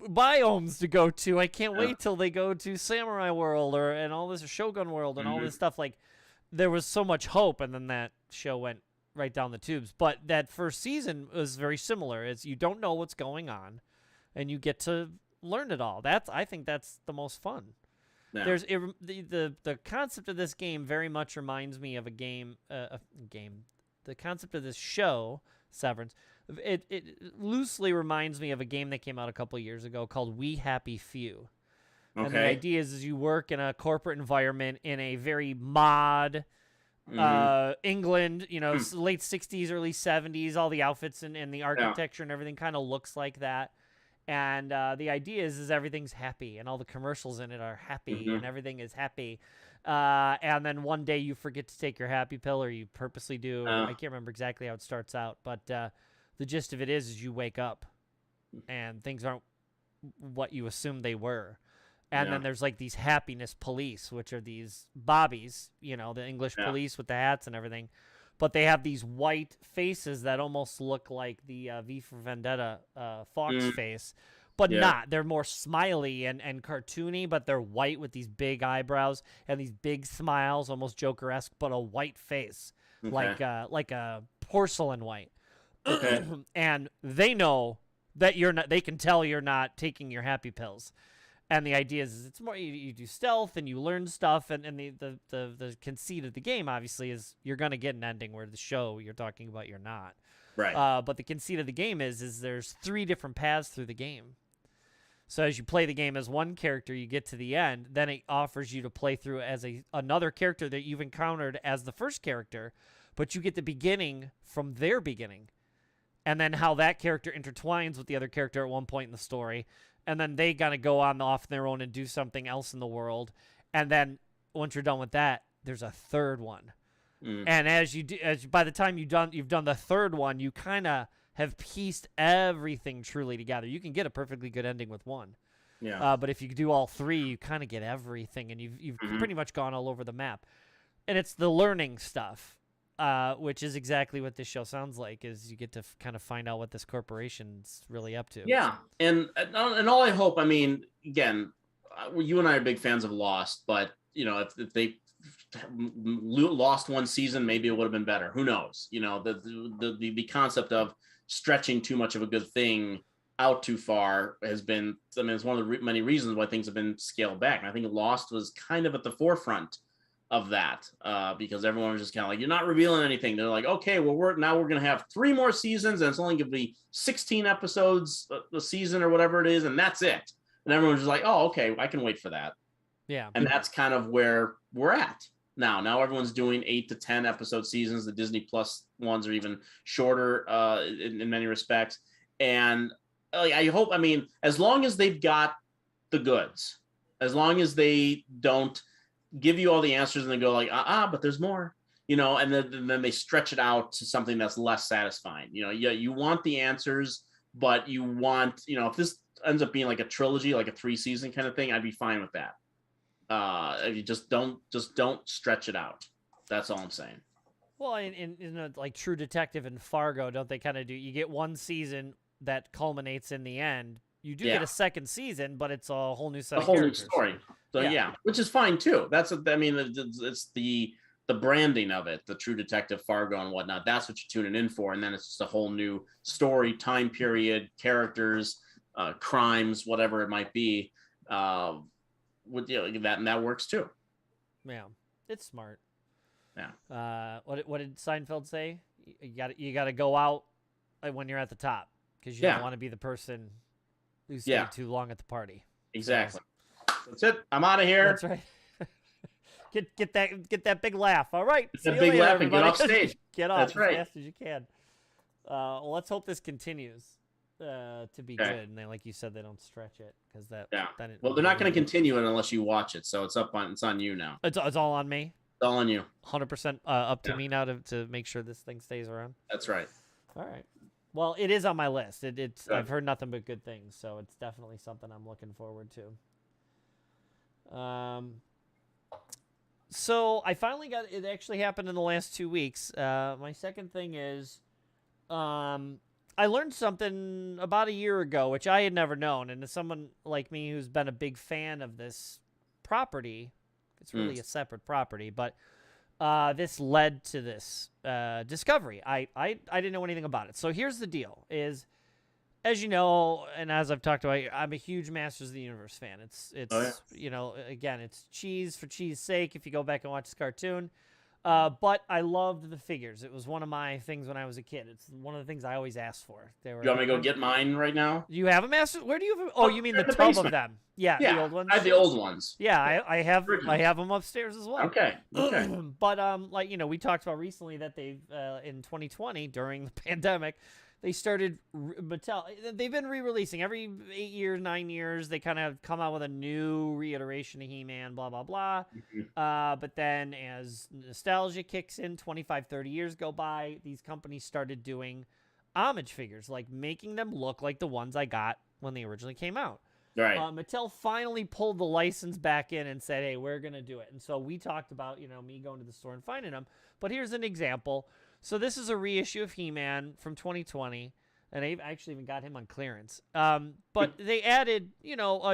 biomes to go to. I can't wait till they go to Samurai World and all this Shogun World and all this stuff. Like, there was so much hope, and then that show went right down the tubes. But that first season was very similar. It's you don't know what's going on, and you get to learn it all. I think that's the most fun. Yeah. There's the concept of this game very much reminds me of a game. The concept of this show, Severance, it loosely reminds me of a game that came out a couple of years ago called We Happy Few. Okay. And the idea is you work in a corporate environment in a very mod England, late 60s, early 70s, all the outfits and the architecture and everything kind of looks like that. And the idea is everything's happy and all the commercials in it are happy and everything is happy. And then one day you forget to take your happy pill, or you purposely do. I can't remember exactly how it starts out, but the gist of it is you wake up and things aren't what you assumed they were. And then there's like these happiness police, which are these bobbies, the English police with the hats and everything. But they have these white faces that almost look like the V for Vendetta Fox face, but not. They're more smiley and cartoony, but they're white with these big eyebrows and these big smiles, almost Joker-esque, but a white face, like a porcelain white. Okay. And they know that you're not. They can tell you're not taking your happy pills. And the idea is it's more you do stealth and you learn stuff, and the conceit of the game obviously is you're gonna get an ending where the show you're talking about you're not. Right. But the conceit of the game is there's 3 different paths through the game. So as you play the game as one character, you get to the end, then it offers you to play through as another character that you've encountered as the first character, but you get the beginning from their beginning. And then how that character intertwines with the other character at one point in the story. And then they gotta go off their own and do something else in the world. And then once you're done with that, there's a third one. And by the time you've done the third one, you kind of have pieced everything truly together. You can get a perfectly good ending with one. Yeah. But if you do all 3, you kind of get everything, and you've pretty much gone all over the map. And it's the learning stuff. Which is exactly what this show sounds like, is you get to kind of find out what this corporation's really up to. Yeah, and all I hope, I mean, again, you and I are big fans of Lost, but, if they lost one season, maybe it would have been better. Who knows? The concept of stretching too much of a good thing out too far has been, it's one of the many reasons why things have been scaled back. And I think Lost was kind of at the forefront of that, because everyone was just kind of like, you're not revealing anything. They're like, okay, well, we're going to have 3 more seasons, and it's only going to be 16 episodes a season or whatever it is, and that's it. And everyone's just like, oh, okay, I can wait for that. Yeah. And that's kind of where we're at now. Now everyone's doing 8 to 10 episode seasons. The Disney Plus ones are even shorter in many respects. And I hope, as long as they've got the goods, as long as they don't give you all the answers and then go like, but there's more, and then they stretch it out to something that's less satisfying. You want the answers, but you want, if this ends up being like a trilogy, like a 3-season kind of thing, I'd be fine with that. If you just don't stretch it out. That's all I'm saying. Well, in like True Detective and Fargo, don't they kind of do? You get one season that culminates in the end. You do get a second season, but it's a whole new set of characters. New story. So which is fine too. It's the branding of it, the True Detective, Fargo, and whatnot. That's what you're tuning in for, and then it's just a whole new story, time period, characters, crimes, whatever it might be. With that works too. Yeah, it's smart. Yeah. What did Seinfeld say? You got to go out when you're at the top because you don't want to be the person who stayed too long at the party. Exactly. So, that's it. I'm out of here. That's right. Get that big laugh. All right. Get that big laugh and get off stage. Get off as fast as you can. Well, let's hope this continues to be good. And then, like you said, they don't stretch it because that. Yeah. Well, they're not going to continue it unless you watch it. So it's on you now. It's all on me. It's all on you. 100% up to me now to make sure this thing stays around. That's right. All right. Well, it is on my list. It's I've heard nothing but good things, so it's definitely something I'm looking forward to. So I finally got it. Actually happened in the last 2 weeks. My second thing is, I learned something about a year ago, which I had never known, and as someone like me who's been a big fan of this property, it's really a separate property, but this led to this discovery. I didn't know anything about it. So here's the deal: is, as you know, and as I've talked about, I'm a huge Masters of the Universe fan. It's you know, again, it's cheese for cheese sake. If you go back and watch this cartoon, but I loved the figures. It was one of my things when I was a kid. It's one of the things I always asked for. You want me to go get mine right now? You have a Master? Where do you have? Oh, you mean the tub basement of them? Yeah, the old ones. I have the old ones. Yeah, I have them upstairs as well. Okay. But like we talked about recently that they've in 2020 during the pandemic, they started Mattel. They've been re-releasing every 8 years, 9 years. They kind of come out with a new reiteration of He-Man, blah blah blah. But then as nostalgia kicks in, 25, 30 years go by, these companies started doing homage figures, like making them look like the ones I got when they originally came out. Right. Mattel finally pulled the license back in and said, hey, we're going to do it. And so we talked about, me going to the store and finding them. But here's an example. So this is a reissue of He-Man from 2020. And I actually even got him on clearance. But they added,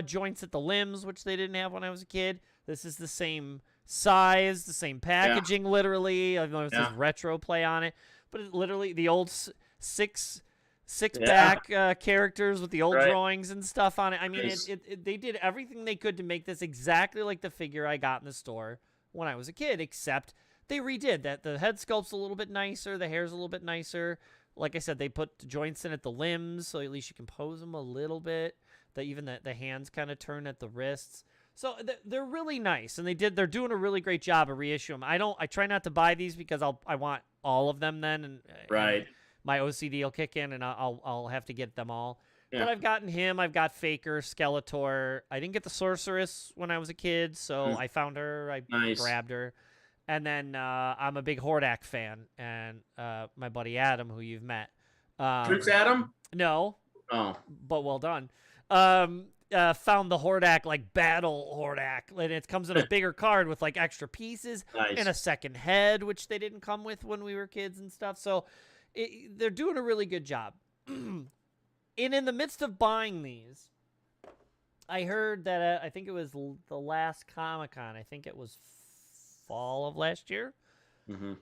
joints at the limbs, which they didn't have when I was a kid. This is the same size, the same packaging, literally. I know it says retro play on it. But it literally, the old six-pack characters with the old drawings and stuff on it. I mean, they did everything they could to make this exactly like the figure I got in the store when I was a kid, except they redid that. The head sculpt's a little bit nicer. The hair's a little bit nicer. Like I said, they put joints in at the limbs, so at least you can pose them a little bit. That even the hands kind of turn at the wrists. So they're really nice, and they're doing a really great job of reissuing them. I try not to buy these because I want all of them then, and my OCD will kick in, and I'll have to get them all. Yeah. But I've gotten him. I've got Faker, Skeletor. I didn't get the Sorceress when I was a kid, so I found her. I grabbed her. And then I'm a big Hordak fan, and my buddy Adam, who you've met. Prince Adam? No. Oh. But well done. Found the Hordak, like Battle Hordak, and it comes in a bigger card with like extra pieces and a second head, which they didn't come with when we were kids and stuff. So they're doing a really good job. And in the midst of buying these, I heard that I think it was the last Comic-Con. I think it was fall of last year.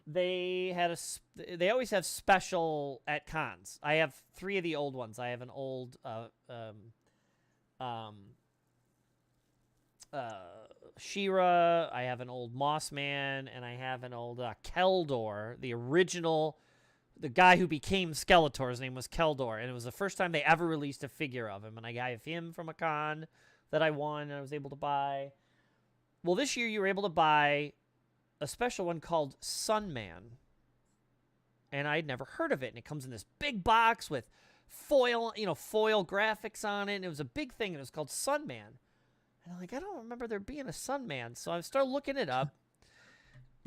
They had they always have special at cons. I have 3 of the old ones. I have an old She-Ra, I have an old Moss Man, and I have an old Keldor, the original, the guy who became Skeletor. His name was Keldor, and it was the first time they ever released a figure of him, and I have him from a con that I won and I was able to buy. Well, this year you were able to buy a special one called Sunman, and I'd never heard of it, and it comes in this big box with foil graphics on it, and it was a big thing, and it was called Sunman. And I'm like, I don't remember there being a Sunman, so I started looking it up.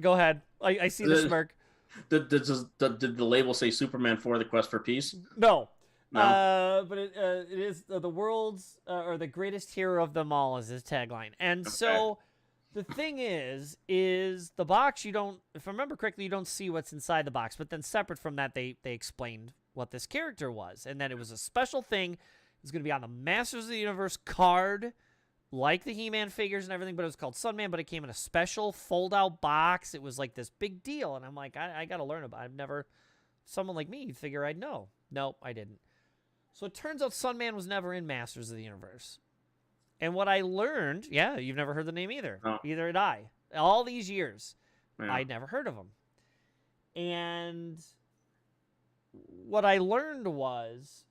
Go ahead. I see the smirk. Did the label say Superman 4: The Quest for Peace? No. But it is the world's or the greatest hero of them all is his tagline. And so the thing is the box, you don't, if I remember correctly, you don't see what's inside the box. But then separate from that, they explained what this character was, and that it was a special thing. It was going to be on the Masters of the Universe card, like the He-Man figures and everything, but it was called Sunman, but it came in a special fold-out box. It was like this big deal, and I'm like, I got to learn about it. I've never, someone like me, you'd figure I'd know. Nope, I didn't. So it turns out Sunman was never in Masters of the Universe. And what I learned, you've never heard the name either. No. Either had I. All these years, I'd never heard of him. And what I learned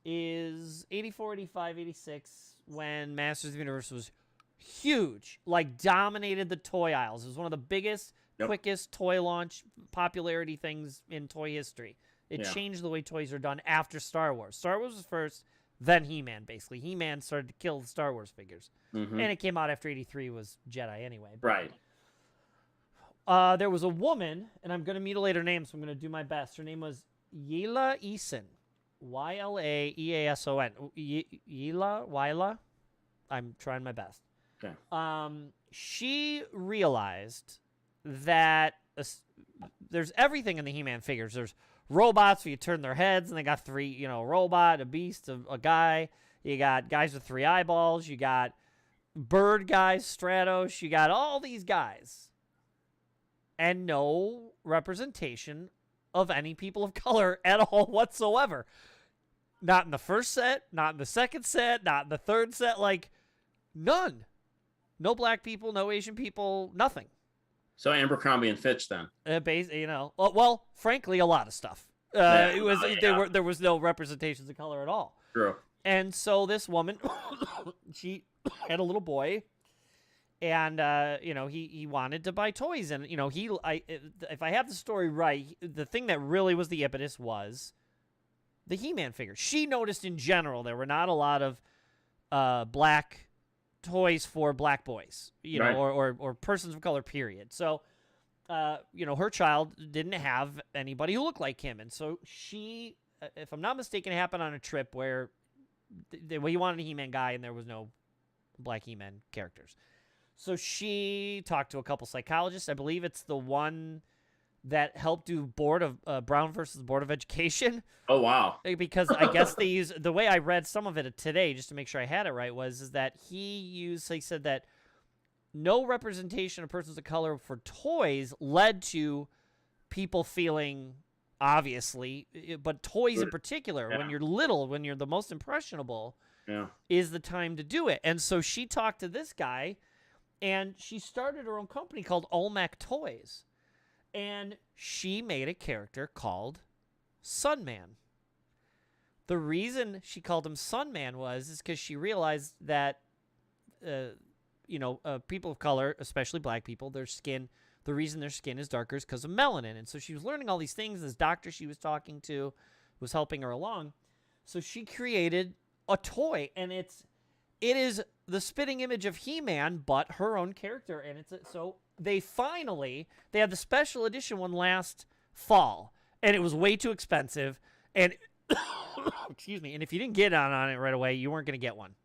is 84, 85, 86, when Masters of the Universe was huge, like dominated the toy aisles. It was one of the biggest, quickest toy launch popularity things in toy history. It changed the way toys are done after Star Wars. Star Wars was first, then He-Man, basically. He-Man started to kill the Star Wars figures. And it came out after 83 was Jedi anyway. Right. There was a woman, and I'm going to mutilate her name, so I'm going to do my best. Her name was Yla Eason. Ylaeason. Yla? I'm trying my best. Okay. She realized that there's everything in the He-Man figures. There's robots where you turn their heads, and they got 3, a robot, a beast, a guy. You got guys with 3 eyeballs. You got bird guys, Stratos. You got all these guys. And no representation of any people of color at all whatsoever. Not in the first set, not in the second set, not in the third set. Like, none. No black people, no Asian people, nothing. So Abercrombie and Fitch then. Well, frankly, a lot of stuff. There was no representations of color at all. True. And so this woman, she had a little boy, and he wanted to buy toys, and if I have the story right, the thing that really was the impetus was the He-Man figure. She noticed in general there were not a lot of black toys for black boys, right. or persons of color, period. So, her child didn't have anybody who looked like him. And so she, if I'm not mistaken, happened on a trip where he wanted a He-Man guy and there was no black He-Man characters. So she talked to a couple psychologists. I believe it's the one that helped do Brown versus Board of Education. Oh, wow. Because I guess they use, the way I read some of it today, just to make sure I had it right, is that he said that no representation of persons of color for toys led to people feeling, obviously, but toys in particular, when you're little, when you're the most impressionable, is the time to do it. And so she talked to this guy, and she started her own company called Olmec Toys. And she made a character called Sunman. The reason she called him Sunman is because she realized that, people of color, especially black people, their skin, the reason their skin is darker is because of melanin. And so she was learning all these things. This doctor she was talking to was helping her along. So she created a toy, and it is the spitting image of He-Man, but her own character. And so they had the special edition one last fall, and it was way too expensive. And excuse me. And if you didn't get on it right away, you weren't going to get one.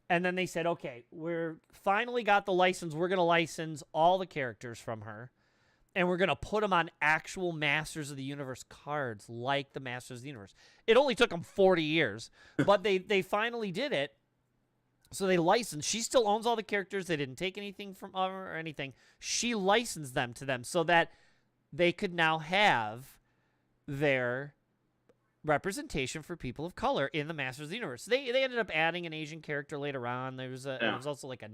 And then they said, okay, we're finally got the license. We're going to license all the characters from her, and we're going to put them on actual Masters of the Universe cards, like the Masters of the Universe. It only took them 40 years, but they finally did it. So they licensed. She still owns all the characters. They didn't take anything from her or anything. She licensed them to them so that they could now have their representation for people of color in the Masters of the Universe. They ended up adding an Asian character later on. There was also like a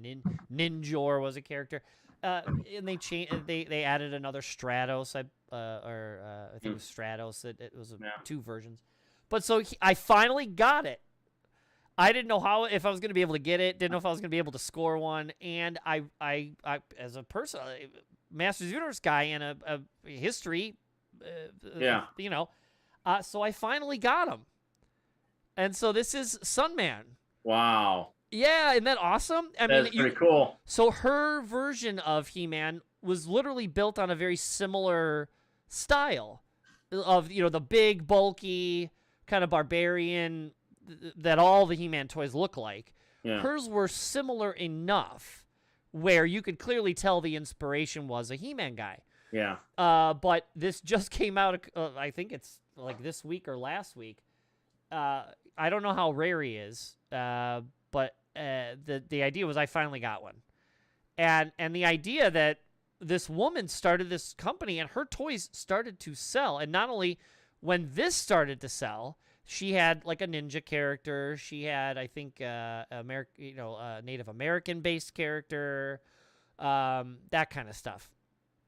Ninjor was a character, and they added another Stratos, I think it was Stratos. It was 2 versions, but so I finally got it. I didn't know if I was going to be able to get it. Didn't know if I was going to be able to score one. And I as a person, Masters of the Universe guy and a history, so I finally got him. And so this is Sunman. Wow. Yeah, isn't that awesome? That's pretty cool. So her version of He-Man was literally built on a very similar style of, the big, bulky, kind of barbarian that all the He-Man toys look like. Yeah. Hers were similar enough where you could clearly tell the inspiration was a He-Man guy. Yeah. But this just came out, I think it's like this week or last week. I don't know how rare he is, but the idea was I finally got one. And the idea that this woman started this company and her toys started to sell. And not only when this started to sell, she had like a ninja character. She had, I think, a Native American based character, that kind of stuff.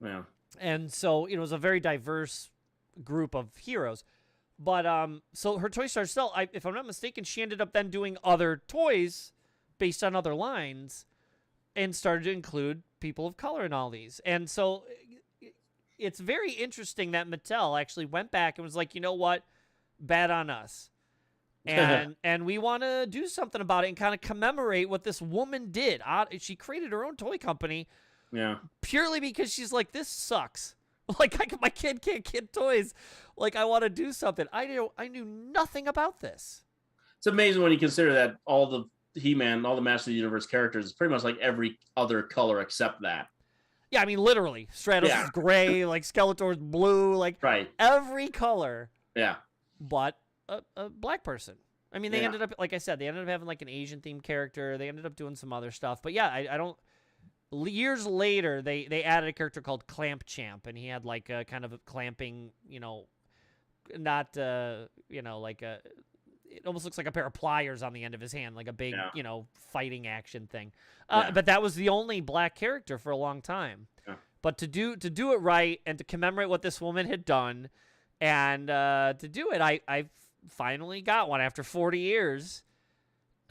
Yeah. And so it was a very diverse group of heroes. But so her toys started to sell. If I'm not mistaken, she ended up then doing other toys based on other lines, and started to include people of color in all these. And so it's very interesting that Mattel actually went back and was like, you know what, bad on us. And we want to do something about it and kind of commemorate what this woman did. She created her own toy company, purely because she's like, this sucks. Like, my kid can't get toys. Like, I want to do something. I knew nothing about this. It's amazing when you consider that all the He-Man, all the Master of the Universe characters is pretty much like every other color except that. Yeah, I mean, literally. Stratos is gray, like Skeletor's blue, like every color. Yeah. But a black person. I mean, they ended up, like I said, they ended up having like an Asian-themed character. They ended up doing some other stuff. But yeah, I don't... Years later, they added a character called Clamp Champ, and he had like a kind of a clamping, not, like a... It almost looks like a pair of pliers on the end of his hand, like a big, fighting action thing. But that was the only black character for a long time. Yeah. But to do it right and to commemorate what this woman had done, and to do it, I finally got one after 40 years.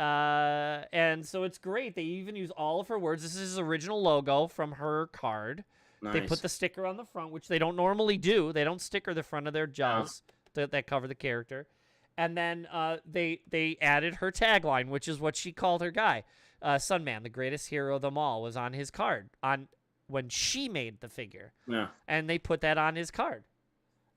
And so it's great. They even use all of her words. This is his original logo from her card. Nice. They put the sticker on the front, which they don't normally do. They don't sticker the front of their gels that cover the character. And then they added her tagline, which is what she called her guy. Sunman, the greatest hero of them all, was on his card when she made the figure. Yeah. And they put that on his card.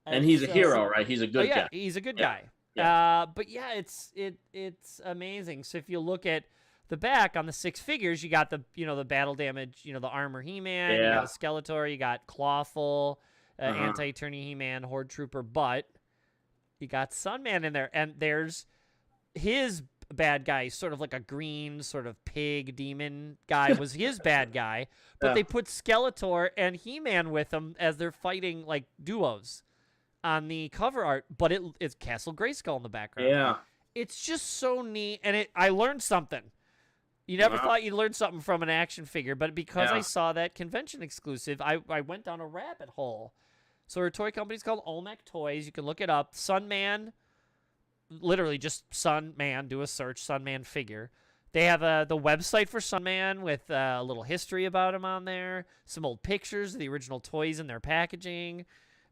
And he's a hero, right? He's a good guy. He's a good guy. Yeah. But yeah, it's amazing. So if you look at the back on the 6 figures, you got the battle damage, the armor He-Man, you got Skeletor, you got Clawful, Anti-Eternia He-Man, Horde Trooper, but you got Sunman in there, and there's his bad guy, sort of like a green sort of pig demon guy was his bad guy, but they put Skeletor and He-Man with him as they're fighting like duos on the cover art, but it's Castle Grayskull in the background. Yeah. It's just so neat, and I learned something. You never thought you'd learn something from an action figure, but because I saw that convention exclusive, I went down a rabbit hole. So her toy company's called Olmec Toys. You can look it up. Sunman, literally just Sunman. Do a search, Sunman figure. They have the website for Sunman with a little history about him on there. Some old pictures of the original toys in their packaging.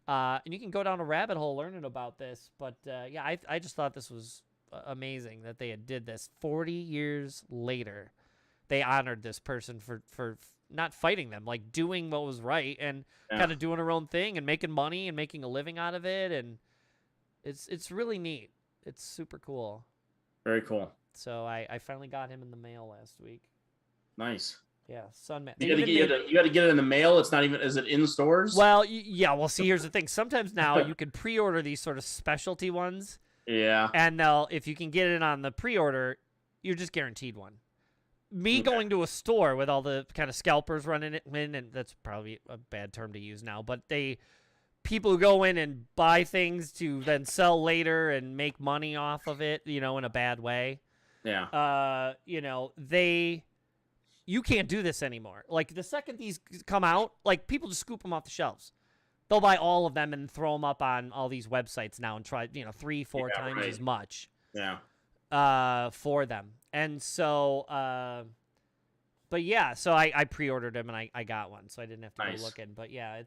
And you can go down a rabbit hole learning about this. But I just thought this was amazing that they did this. 40 years later, they honored this person for not fighting them, like doing what was right and kind of doing her own thing and making money and making a living out of it. And it's really neat. It's super cool. Very cool. So I finally got him in the mail last week. Nice. Yeah, Sunman. You got to get it in the mail. It's not even. Is it in stores? Well, yeah. Well, see, here's the thing. Sometimes now you can pre-order these sort of specialty ones. Yeah. And if you can get it on the pre-order, you're just guaranteed one. Me going to a store with all the kind of scalpers running it in, and that's probably a bad term to use now, but people who go in and buy things to then sell later and make money off of it, in a bad way. Yeah. You can't do this anymore. Like, the second these come out, like, people just scoop them off the shelves. They'll buy all of them and throw them up on all these websites now and try, 3-4 times as much. Yeah. For them. And so, but yeah, so I pre-ordered them and I got one, so I didn't have to go looking. But yeah,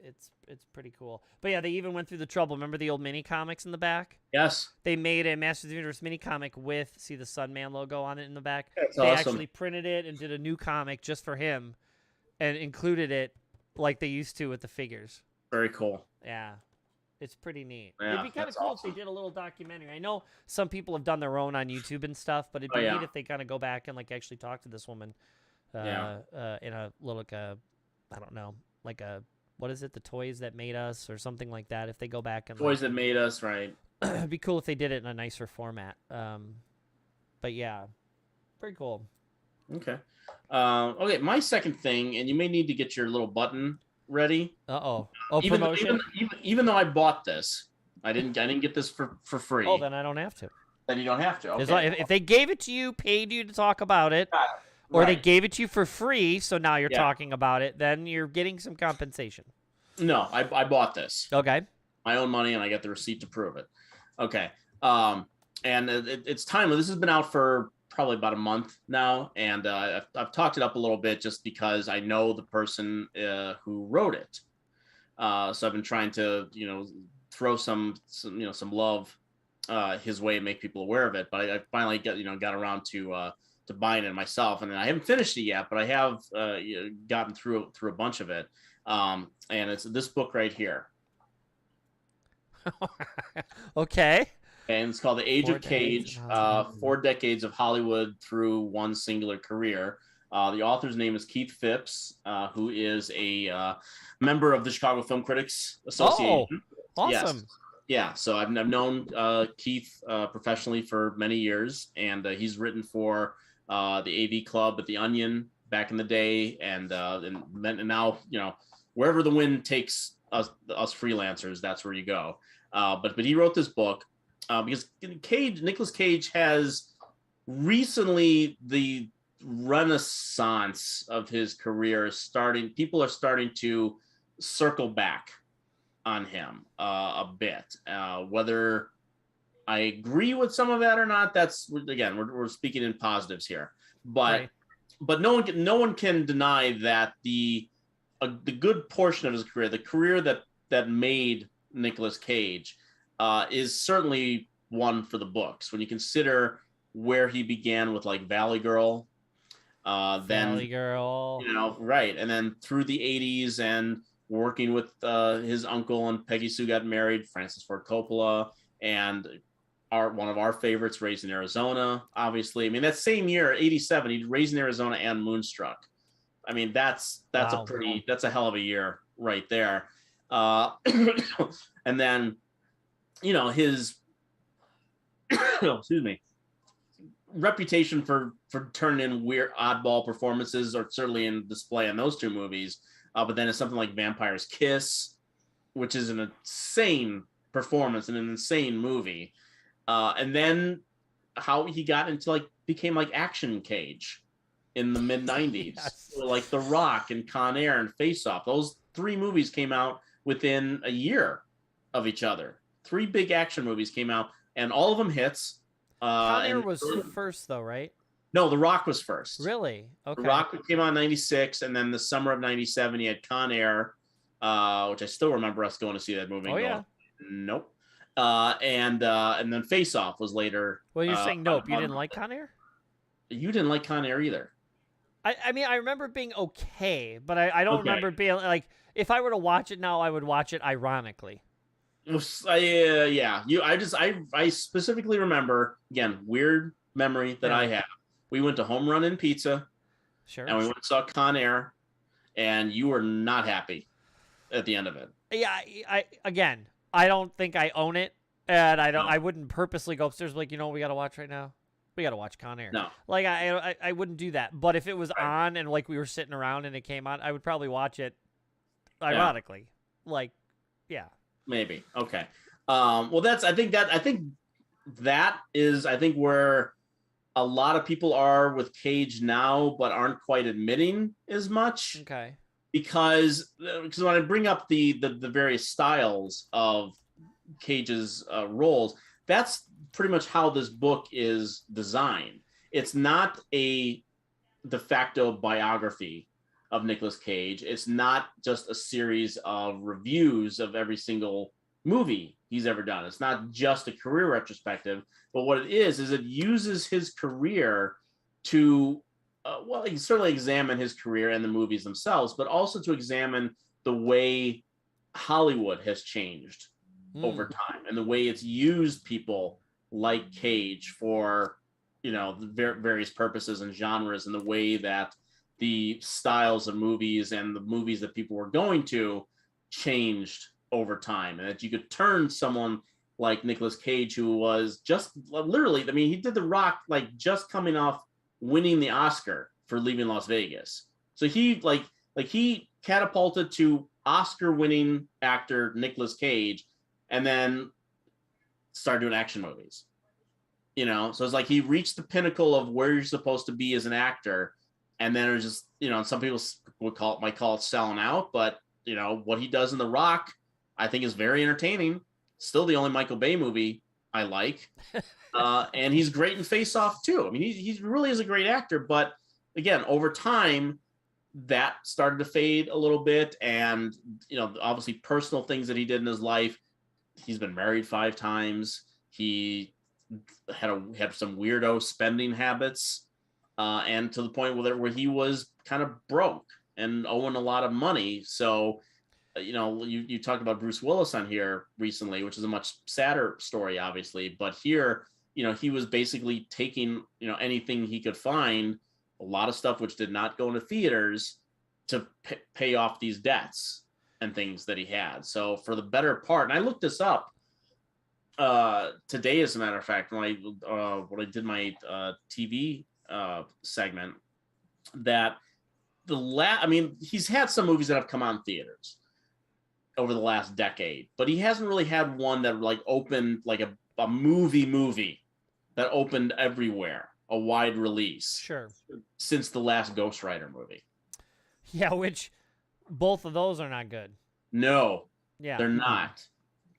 it's pretty cool. But yeah, they even went through the trouble. Remember the old mini comics in the back? Yes. They made a Masters of the Universe mini comic with, see the Sunman logo on it in the back? That's awesome. They actually printed it and did a new comic just for him and included it like they used to with the figures. Very cool. Yeah. It's pretty neat. Yeah, it'd be kind of cool if they did a little documentary. I know some people have done their own on YouTube and stuff, but it'd be neat if they kind of go back and like actually talk to this woman in a little, I don't know, like a, what is it, The Toys That Made Us or something like that. If they go back and Toys That Made Us, right? It'd be cool if they did it in a nicer format. But yeah, pretty cool. Okay. Okay, my second thing, and you may need to get your little button ready. Promotion. Even though I bought this, I didn't get this for free. Oh, then I don't have to. Then you don't have to. Okay. If they gave it to you, paid you to talk about it, or they gave it to you for free, so now you're talking about it, then you're getting some compensation. No, I bought this. Okay. My own money, and I got the receipt to prove it. Okay. And it's timely. This has been out for probably about a month now, and I've talked it up a little bit just because I know the person who wrote it. So I've been trying to, throw some love his way and make people aware of it. But I finally got around to buying it myself, and I haven't finished it yet, but I have gotten through a bunch of it. And it's this book right here. Okay. And it's called The Age of Cage, 4 decades of Hollywood through one singular career. The author's name is Keith Phipps, who is a member of the Chicago Film Critics Association. Oh, awesome. Yes. Yeah, so I've known Keith professionally for many years, and he's written for the AV Club at the Onion back in the day, and now, wherever the wind takes us freelancers, that's where you go. But he wrote this book because Nicolas Cage has recently, the renaissance of his career is starting. People are starting to circle back on him a bit. Whether I agree with some of that or not, that's, again, we're speaking in positives here. But right. But no one can deny that the good portion of his career, the career that made Nicolas Cage, is certainly one for the books. When you consider where he began with like Valley Girl, Valley Girl, right, and then through the '80s and working with his uncle and Peggy Sue Got Married, Francis Ford Coppola, and one of our favorites, Raised in Arizona. Obviously, I mean that same year, '87, he did Raised in Arizona and Moonstruck. I mean that's wow. that's a hell of a year right there. And then his excuse me, reputation for turning in weird oddball performances are certainly in display in those two movies. But then it's something like Vampire's Kiss, which is an insane performance and an insane movie. And then how he got into became Action Cage in the mid '90s. Yes. So, like The Rock and Con Air and Face Off. Those 3 movies came out within a year of each other. 3 big action movies came out, and all of them hits. Con Air was first, though, right? No, The Rock was first. Really? Okay. The Rock came out in '96, and then the summer of '97, he had Con Air, which I still remember us going to see that movie. Oh, yeah. Nope. And then Face Off was later. Well, you're saying nope. You didn't like Con Air? You didn't like Con Air either. I mean, I remember it being okay, but I don't remember it being if I were to watch it now, I would watch it ironically. Yeah. I specifically remember, again, weird memory that I have. We went to Home Run and Pizza. Sure. And we went and saw Con Air, and you were not happy at the end of it. Yeah, I don't think I own it, and I wouldn't purposely go upstairs what we got to watch right now. We got to watch Con Air. No. I wouldn't do that. But if it was on and we were sitting around and it came on, I would probably watch it ironically. Yeah. Maybe. Okay. Well, I think that is where a lot of people are with Cage now, but aren't quite admitting as much. Okay. Because when I bring up the various styles of Cage's roles, that's pretty much how this book is designed. It's not a de facto biography of Nicolas Cage. It's not just a series of reviews of every single movie he's ever done. It's not just a career retrospective, but what it is it uses his career to he certainly examine his career and the movies themselves, but also to examine the way Hollywood has changed over time and the way it's used people like Cage for, the various purposes and genres, and the way that the styles of movies and the movies that people were going to changed over time. And that you could turn someone like Nicolas Cage, who was just literally, I mean, he did The Rock, just coming off winning the Oscar for Leaving Las Vegas. So he he catapulted to Oscar-winning actor Nicolas Cage, and then started doing action movies. So it's he reached the pinnacle of where you're supposed to be as an actor, and then it was just some people might call it selling out, but what he does in The Rock, I think, is very entertaining. Still the only Michael Bay movie I like. And he's great in Face Off too. I mean, he really is a great actor, but again, over time, that started to fade a little bit. And, obviously personal things that he did in his life. He's been married 5 times. He had some weirdo spending habits, and to the point where he was kind of broke and owing a lot of money. So, you talked about Bruce Willis on here recently, which is a much sadder story, obviously. But here, he was basically taking, anything he could find, a lot of stuff which did not go into theaters, to pay off these debts and things that he had. So for the better part, and I looked this up today, as a matter of fact, when I did my TV segment, that he's had some movies that have come out in theaters over the last decade, but he hasn't really had one that like opened like a movie that opened everywhere, a wide release. Sure. Since the last Ghost Rider movie. Yeah, which both of those are not good. No. Yeah. They're not.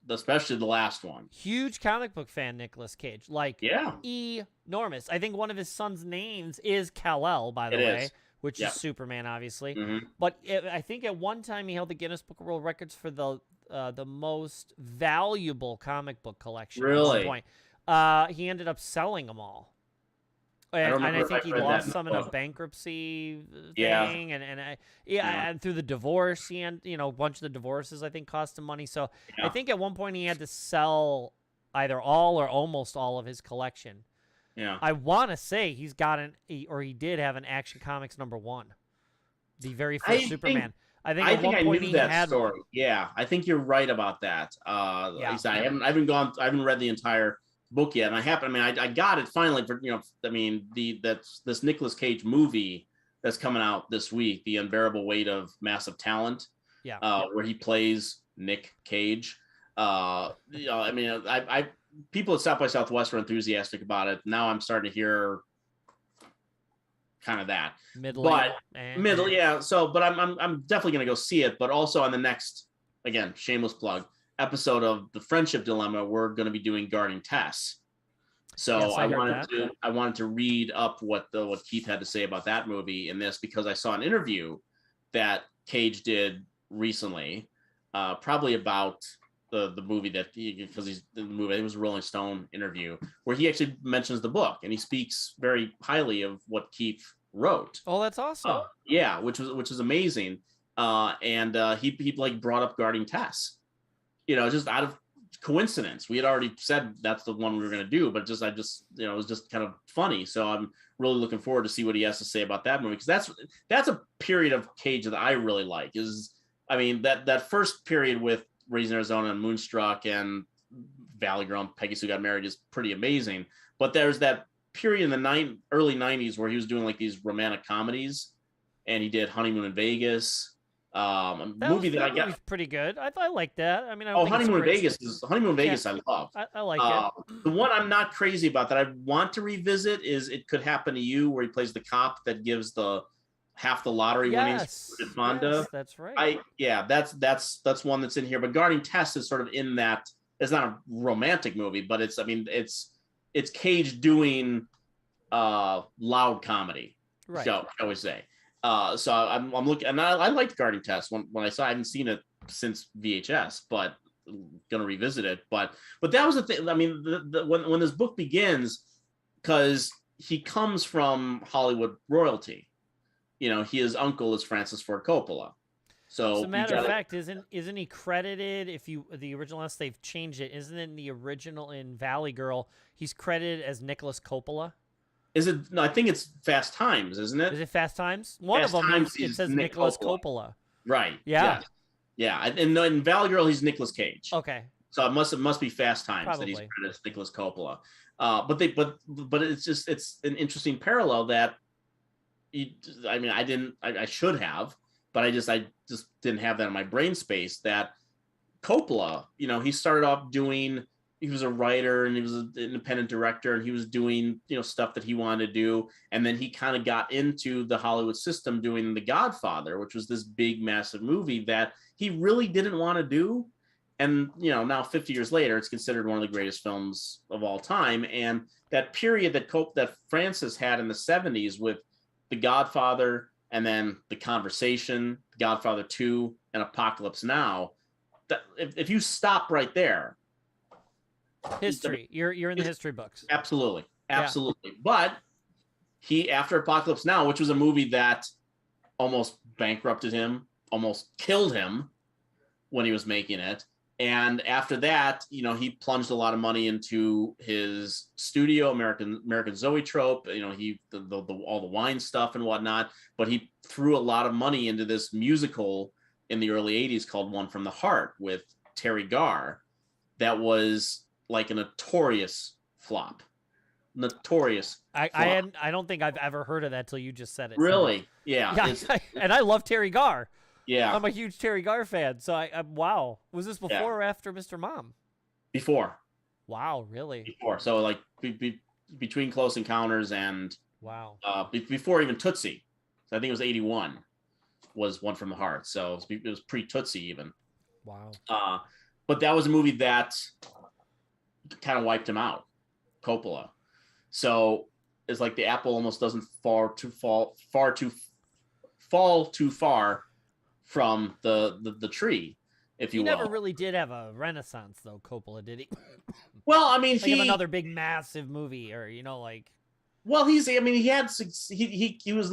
Especially the last one. Huge comic book fan, Nicolas Cage. Enormous. I think one of his son's names is Kal-El, by the way. Which is Superman, obviously. Mm-hmm. But I think at one time he held the Guinness Book of World Records for the most valuable comic book collection. Really? At one point. He ended up selling them all. And I think he lost some in a bankruptcy thing. And through the divorce, a bunch of the divorces, I think, cost him money. So I think at one point he had to sell either all or almost all of his collection. Yeah, I want to say he did have an Action Comics #1, the very first Superman. I think at one point he had story. One. Yeah, I think you're right about that. I haven't read the entire book yet, and I got it finally for this Nicolas Cage movie that's coming out this week, The Unbearable Weight of Massive Talent. Where he plays Nick Cage. People at South by Southwest were enthusiastic about it. Now I'm starting to hear kind of that middle, yeah. So, but I'm definitely gonna go see it. But also on the next, again, shameless plug, episode of The Friendship Dilemma, we're going to be doing Guarding Tess. So I wanted to read up what Keith had to say about that movie in this, because I saw an interview that Cage did recently, probably about the movie it was a Rolling Stone interview where he actually mentions the book, and he speaks very highly of what Keith wrote. Oh, that's awesome. Which is amazing. And he like brought up Guarding Tess, just out of coincidence. We had already said that's the one we were going to do, but it was just kind of funny. So I'm really looking forward to see what he has to say about that movie, because that's a period of Cage that I really like. That first period with Raising Arizona and Moonstruck and Valley Girl and Peggy Sue Got Married is pretty amazing. But there's that period in the early 90s where he was doing like these romantic comedies, and he did Honeymoon in Vegas. Movie that I got was pretty good. I like that. Honeymoon in Vegas I love. I like it. The one I'm not crazy about that I want to revisit is It Could Happen to You, where he plays the cop that gives the half the lottery winnings to Fonda. Yes, that's right. That's one that's in here. But Guarding Tess is sort of in that. It's not a romantic movie, but it's Cage doing loud comedy. Right. Shall we say? So I'm looking, and I liked Guarding Tess when I saw. I haven't seen it since VHS, but gonna revisit it. But that was the thing. When this book begins, because he comes from Hollywood royalty. His uncle is Francis Ford Coppola. So as a matter of fact, isn't he credited? The original, unless they've changed it, isn't it in the original in Valley Girl? He's credited as Nicholas Coppola. Is it? No, I think it's Fast Times, isn't it? Is it Fast Times? One of them it says Nicholas Coppola. Right. Yeah. Yeah. And in Valley Girl, he's Nicolas Cage. Okay. So it must be Fast Times Probably. that he's credited as Nicholas Coppola. But it's an interesting parallel that. I should have, but I just didn't have that in my brain space. That Coppola, he started off doing. He was a writer and he was an independent director, and he was doing stuff that he wanted to do, and then he kind of got into the Hollywood system doing The Godfather, which was this big massive movie that he really didn't want to do, And now 50 years later, it's considered one of the greatest films of all time. And that period that Francis had in the 70s with The Godfather and then The Conversation, The Godfather 2, and Apocalypse Now, that if you stop right there, history, you're in the history books. Absolutely. Yeah. But after Apocalypse Now, which was a movie that almost bankrupted him, almost killed him when he was making it. And after that, he plunged a lot of money into his studio, American Zoetrope, all the wine stuff and whatnot. But he threw a lot of money into this musical in the early 80s called One from the Heart with Terry Garr. That was like a notorious flop. I don't think I've ever heard of that till you just said it. Really? So. Yeah. And I love Terry Garr. Yeah. I'm a huge Terry Garr fan. So wow. Was this before or after Mr. Mom? Before. Wow, really? Before. So like between Close Encounters and wow. Before even Tootsie. So I think it was 81 was One from the Heart. So it was pre-Tootsie even. Wow. But that was a movie that kind of wiped him out, Coppola. So it's like the apple almost doesn't fall too far from the tree, if you will. He never really did have a renaissance though, Coppola, did he? Well, I mean, he another big massive movie, or like. Well, he was a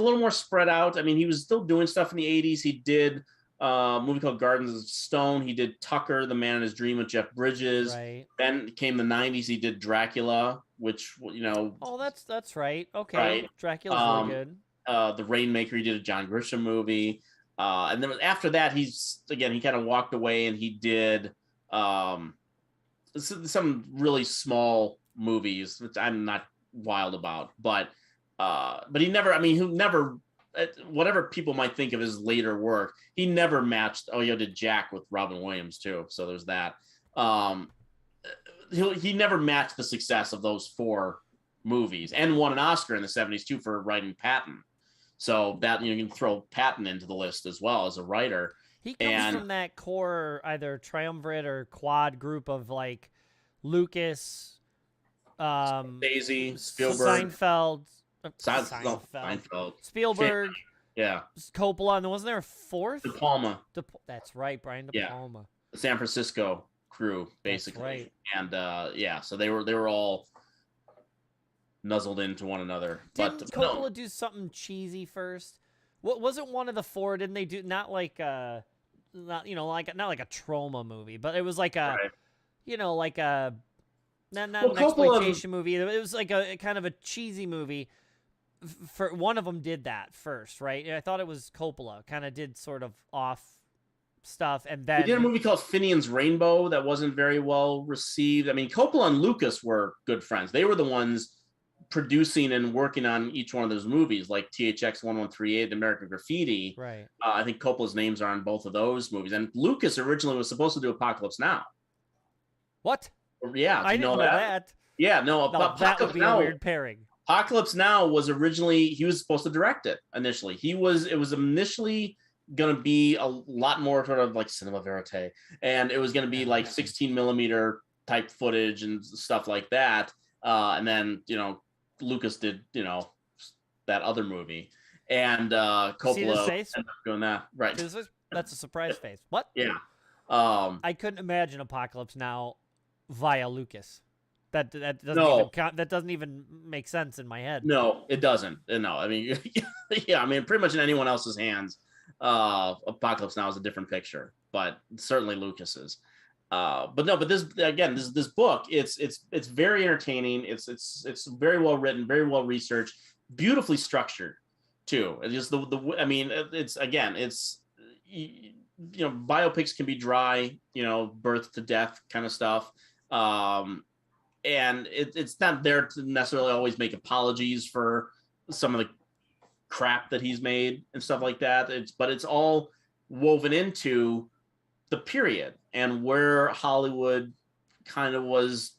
little more spread out. I mean, he was still doing stuff in the 80s. He did a movie called Gardens of Stone. He did Tucker, The Man in His Dream with Jeff Bridges. Right. Then came the 90s. He did Dracula, which Oh, that's right. Okay. Right. Dracula's really good. The Rainmaker. He did a John Grisham movie. And then after that, he kind of walked away and he did some really small movies, which I'm not wild about, but he never, whatever people might think of his later work, he never matched. Did Jack with Robin Williams too, so there's that. He never matched the success of those 4 movies, and won an Oscar in the 70s too for writing Patton. So that you can throw Patton into the list as well as a writer. He comes from that core either triumvirate or quad group of like Lucas, Daisy, Spielberg, Seinfeld, Spielberg, Coppola, and wasn't there a 4th? De Palma. That's right, Brian De Palma. The San Francisco crew, basically. That's right. And so they were all nuzzled into one another. Didn't Coppola do something cheesy first? What wasn't one of the 4? Didn't they do not like a trauma movie, but it was like a like a not an exploitation movie. It was like a kind of a cheesy movie. For one of them did that first, right? And I thought it was Coppola kind of did sort of off stuff, and then he did a movie called Finian's Rainbow that wasn't very well received. I mean, Coppola and Lucas were good friends. They were the ones producing and working on each one of those movies, like THX 1138, American Graffiti. Right. I think Coppola's names are on both of those movies. And Lucas originally was supposed to do Apocalypse Now. What? Yeah, I didn't know that. Yeah, no, that would be a weird pairing. Apocalypse Now was originally, he was supposed to direct it initially. It was initially going to be a lot more sort of like cinema verite, and it was going to be like 16 millimeter type footage and stuff like that. And then Lucas did that other movie, and Coppola ended up doing that. Right. That's a surprise face. What? Yeah. I couldn't imagine Apocalypse Now via Lucas. That doesn't even make sense in my head. No, it doesn't. No, I mean, yeah, I mean, pretty much in anyone else's hands, Apocalypse Now is a different picture, but certainly Lucas's. But this book, it's very entertaining. It's very well written, very well researched, beautifully structured too. It's just biopics can be dry, birth to death kind of stuff. And it's not there to necessarily always make apologies for some of the crap that he's made and stuff like that. But it's all woven into the period and where Hollywood kind of was,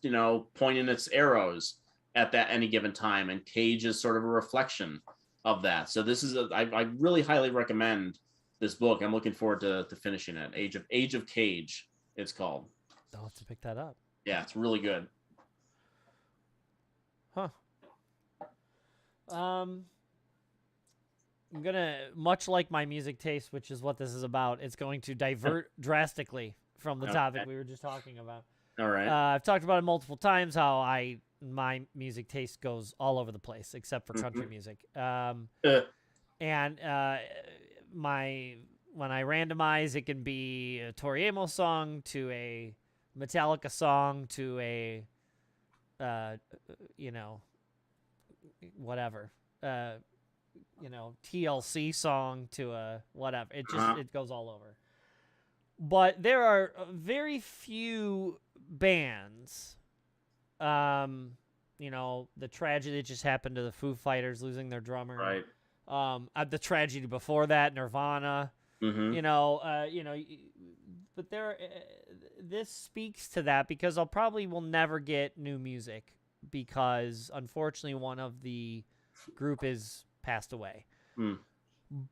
pointing its arrows at that any given time. And Cage is sort of a reflection of that. So this is I really highly recommend this book. I'm looking forward to finishing it. Age of Cage, it's called. I'll have to pick that up. Yeah, it's really good. Huh. I'm gonna, much like my music taste, which is what this is about, it's going to divert drastically from the topic we were just talking about. All right. I've talked about it multiple times how my music taste goes all over the place except for country music. And when I randomize, it can be a Tori Amos song to a Metallica song to a whatever. TLC song to a whatever. It just it goes all over. But there are very few bands. The tragedy that just happened to the Foo Fighters losing their drummer. Right. The tragedy before that, Nirvana. Mm-hmm. But this speaks to that because I'll probably will never get new music because unfortunately one of the group is passed away.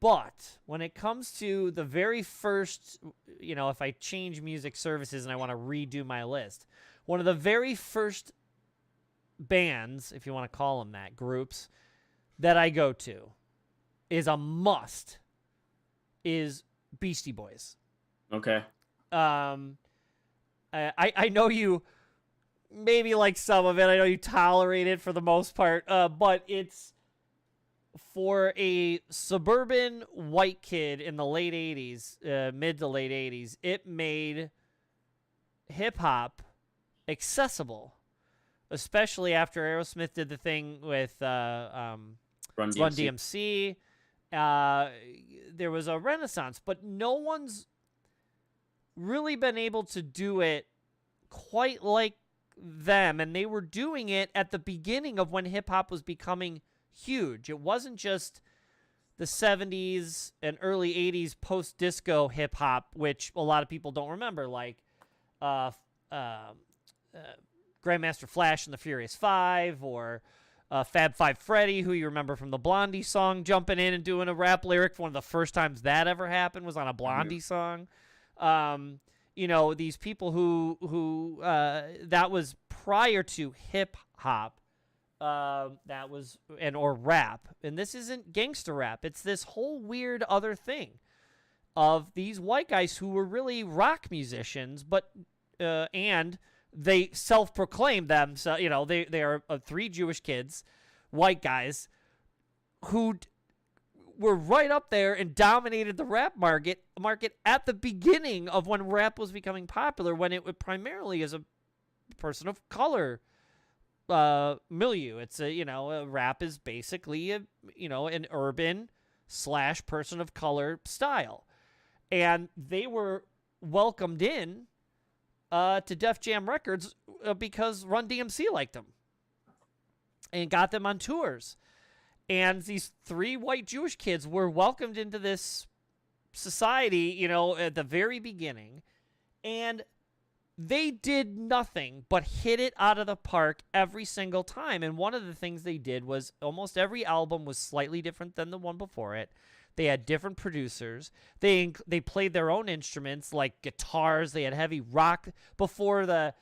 But when it comes to the very first, if I change music services and I want to redo my list, one of the very first bands, if you want to call them that, groups that I go to is a must is Beastie Boys. Okay. I know you maybe like some of it. I know you tolerate it for the most part, but it's for a suburban white kid in the late 80s, mid to late 80s, it made hip-hop accessible, especially after Aerosmith did the thing with Run DMC. There was a renaissance, but no one's really been able to do it quite like them, and they were doing it at the beginning of when hip-hop was becoming huge. It wasn't just the 70s and early 80s post-disco hip-hop, which a lot of people don't remember, like Grandmaster Flash and the Furious Five, or Fab Five Freddy, who you remember from the Blondie song, jumping in and doing a rap lyric. One of the first times that ever happened was on a Blondie song. These people who that was prior to hip-hop. That was or rap, and this isn't gangster rap. It's this whole weird other thing of these white guys who were really rock musicians, but and they self-proclaimed them. So they are three Jewish kids, white guys, who were right up there and dominated the rap market at the beginning of when rap was becoming popular, when it would primarily as a person of color milieu. It's a rap is basically an urban / person of color style, and they were welcomed in to Def Jam Records because Run DMC liked them and got them on tours, and these three white Jewish kids were welcomed into this society at the very beginning, and they did nothing but hit it out of the park every single time. And one of the things they did was almost every album was slightly different than the one before it. They had different producers. They played their own instruments, like guitars. They had heavy rock. Before they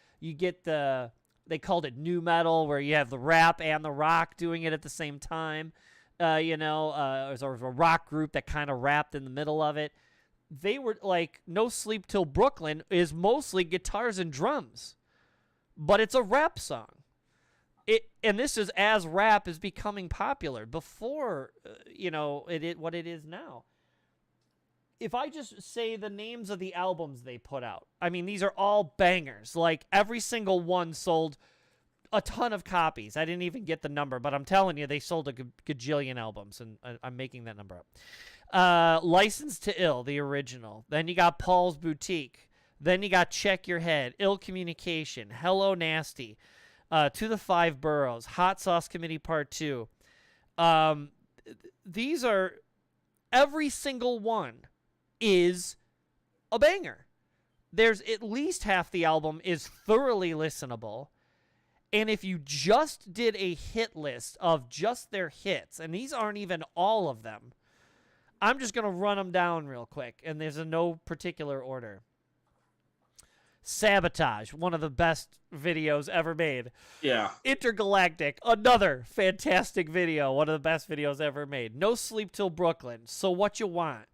called it nu metal, where you have the rap and the rock doing it at the same time. It was a rock group that kind of rapped in the middle of it. They were like, No Sleep Till Brooklyn is mostly guitars and drums, but it's a rap song. And this is as rap is becoming popular before, what it is now. If I just say the names of the albums they put out, I mean, these are all bangers. Like, every single one sold a ton of copies. I didn't even get the number, but I'm telling you, they sold a gajillion albums, and I'm making that number up. License to Ill, the original. Then you got Paul's Boutique. Then you got Check Your Head, Ill Communication, Hello Nasty, To the Five Boroughs, Hot Sauce Committee Part 2. These are, every single one is a banger. There's at least half the album is thoroughly listenable. And if you just did a hit list of just their hits, and these aren't even all of them, I'm just going to run them down real quick, and there's no particular order. Sabotage, one of the best videos ever made. Yeah. Intergalactic, another fantastic video, one of the best videos ever made. No Sleep Till Brooklyn, So What You Want.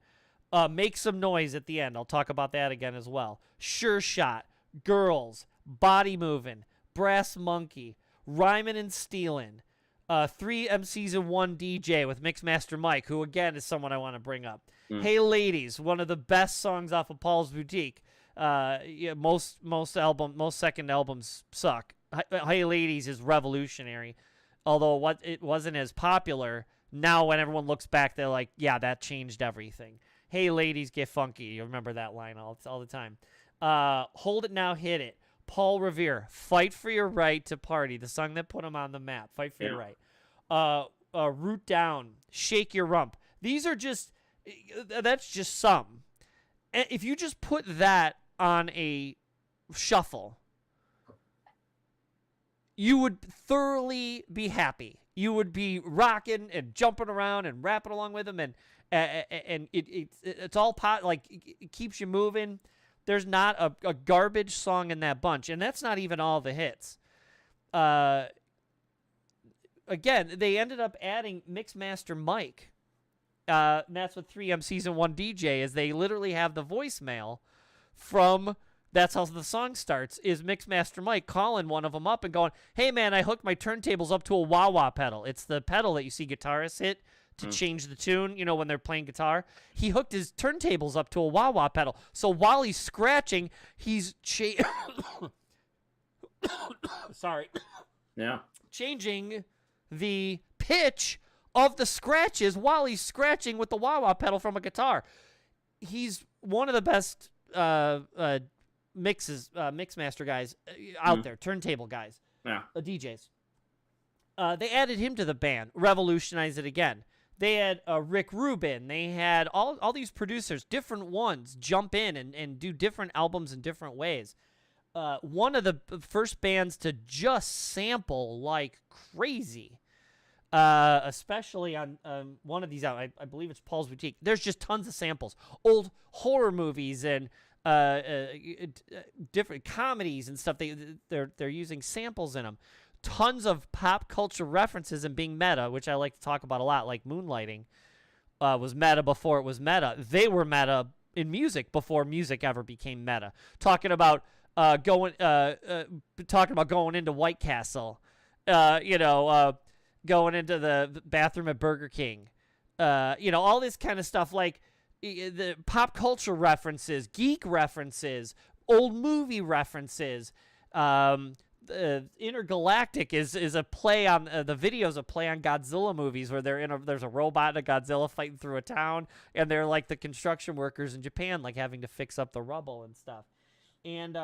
Make Some Noise at the end. I'll talk about that again as well. Sure Shot, Girls, Body Movin', Brass Monkey, Rhymin' and Stealin', 3 MCs and 1 DJ with Mixmaster Mike, who again is someone I want to bring up. Hey Ladies, one of the best songs off of Paul's Boutique. Yeah, most second albums suck. Hey Ladies is revolutionary, although it wasn't as popular. Now when everyone looks back, they're like, yeah, that changed everything. Hey Ladies, Get Funky. You remember that line all the time. Hold It Now, Hit It. Paul Revere, Fight for Your Right to Party, the song that put him on the map. Fight for Your Right. Root Down, Shake Your Rump. These are that's just some. And if you just put that on a shuffle, you would thoroughly be happy. You would be rocking and jumping around and rapping along with them, and it's all it keeps you moving. There's not a garbage song in that bunch, and that's not even all the hits. Again, they ended up adding Mixmaster Mike. And that's what 3 MCs and 1 DJ is. They literally have the voicemail from, that's how the song starts, is Mixmaster Mike calling one of them up and going, hey, man, I hooked my turntables up to a wah-wah pedal. It's the pedal that you see guitarists hit to change the tune, when they're playing guitar. He hooked his turntables up to a wah-wah pedal. So while he's scratching, he's sorry. Yeah. Changing the pitch of the scratches while he's scratching with the wah-wah pedal from a guitar. He's one of the best mixmaster guys out there, turntable guys, DJs. They added him to the band, revolutionized it again. They had Rick Rubin. They had all these producers, different ones, jump in and do different albums in different ways. One of the first bands to just sample like crazy, especially on one of these out. I believe it's Paul's Boutique. There's just tons of samples. Old horror movies and different comedies and stuff. They're using samples in them. Tons of pop culture references and being meta, which I like to talk about a lot, like Moonlighting was meta before it was meta. They were meta in music before music ever became meta. Talking about going into White Castle, going into the bathroom at Burger King, all this kind of stuff, like the pop culture references, geek references, old movie references. Intergalactic is a play on the videos, a play on Godzilla movies where there's a robot and a Godzilla fighting through a town, and they're like the construction workers in Japan, like having to fix up the rubble and stuff. And